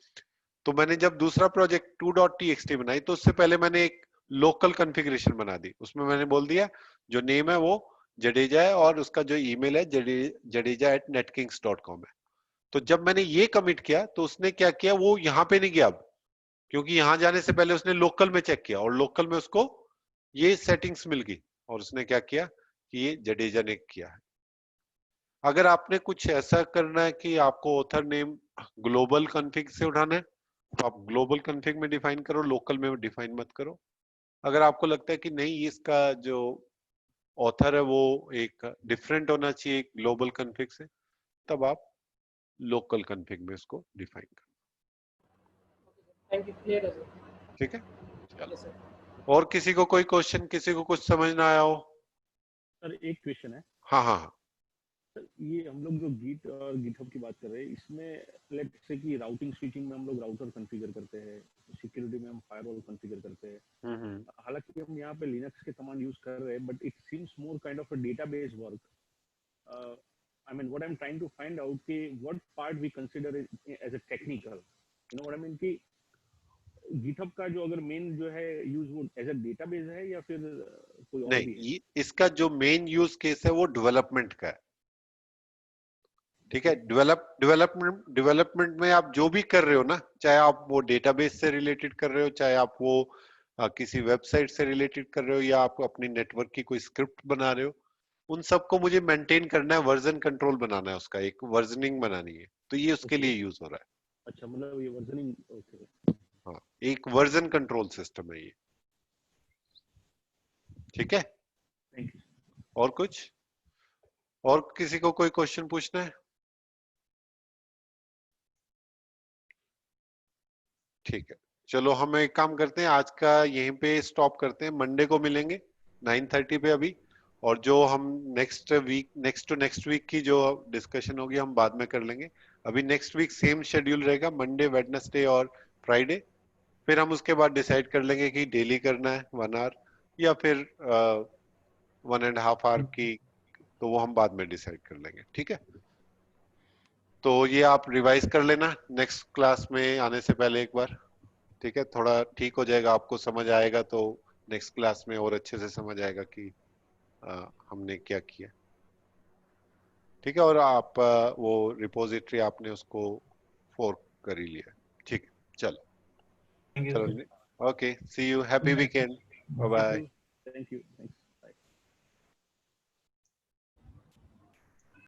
तो मैंने जब दूसरा प्रोजेक्ट 2.txt बनाई तो उससे पहले मैंने एक लोकल कॉन्फ़िगरेशन बना दी। उसमें मैंने बोल दिया जो नेम है वो जडेजा है और उसका जो ईमेल है jadeja@netkings.com है। तो जब मैंने ये कमिट किया तो उसने क्या किया, वो यहां पे नहीं गया अब, क्योंकि यहां जाने से पहले उसने लोकल में चेक किया और लोकल में उसको ये सेटिंग्स मिल गई और उसने क्या किया कि ये जडेजा ने किया है। अगर आपने कुछ ऐसा करना है कि आपको ऑथर नेम ग्लोबल कॉन्फ़िग से उठाना है तो आप ग्लोबल कॉन्फ़िग में डिफाइन करो, लोकल में डिफाइन मत करो। अगर आपको लगता है कि नहीं इसका जो ऑथर है वो एक डिफरेंट होना चाहिए ग्लोबल कॉन्फ़िग से, तब आप लोकल कॉन्फ़िग में उसको डिफाइन करो। थैंक यू, क्लियर है सर। ठीक है, चलो। Yes sir. और किसी को कोई क्वेश्चन, किसी को कुछ समझ ना आया हो? सर एक क्वेश्चन है। हाँ हाँ हाँ। ये हम लोग जो गिट और गिटहब की बात कर रहे हैं, इसमें लेट्स से कि राउटिंग स्विचिंग में हम लोग राउटर कॉन्फ़िगर करते हैं, सिक्योरिटी में हम फायरवॉल कॉन्फ़िगर करते हैं। हम्म। हालांकि हम यहाँ पे लिनक्स के कमांड यूज कर रहे हैं, but it seems more kind of a database work. I mean, what I'm trying to find out कि what part we consider as a technical, you know what I mean कि GitHub का जो अगर main जो है use वो as a database है या फिर कोई और भी है? नहीं, इसका जो मेन यूज केस है वो डेवलपमेंट का है। ठीक है, डेवलपमेंट में आप जो भी कर रहे हो ना, चाहे आप वो डेटाबेस से रिलेटेड कर रहे हो, चाहे आप वो किसी वेबसाइट से रिलेटेड कर रहे हो, या आप अपनी नेटवर्क की कोई स्क्रिप्ट बना रहे हो, उन सबको मुझे मेंटेन करना है, वर्जन कंट्रोल बनाना है, उसका एक वर्जनिंग बनानी है, तो ये उसके लिए यूज हो रहा है। अच्छा, मतलब ये वर्जनिंग, ओके। हाँ, एक वर्जन कंट्रोल सिस्टम है ये। ठीक है, थैंक यू। और कुछ, और किसी को कोई क्वेश्चन पूछना है? ठीक है, चलो हम एक काम करते हैं, आज का यहीं पे स्टॉप करते हैं, मंडे को मिलेंगे 9:30 पे अभी, और जो हम नेक्स्ट वीक की जो डिस्कशन होगी हम बाद में कर लेंगे। अभी नेक्स्ट वीक सेम शेड्यूल रहेगा, मंडे, वेडनेसडे और फ्राइडे। फिर हम उसके बाद डिसाइड कर लेंगे कि डेली करना है 1 आवर या फिर 1.5 आवर की, तो वो हम बाद में डिसाइड कर लेंगे। ठीक है, तो ये आप रिवाइज कर लेना नेक्स्ट क्लास में आने से पहले एक बार। ठीक है, थोड़ा ठीक हो जाएगा, आपको समझ आएगा, तो नेक्स्ट क्लास में और अच्छे से समझ आएगा कि हमने क्या किया। ठीक है, और आप वो रिपोजिटरी आपने उसको फोर्क कर ही लिया। ठीक है, चलो थैंक यू चलो, sir. Okay, see you, happy weekend, bye thank bye. You, thank you, thanks.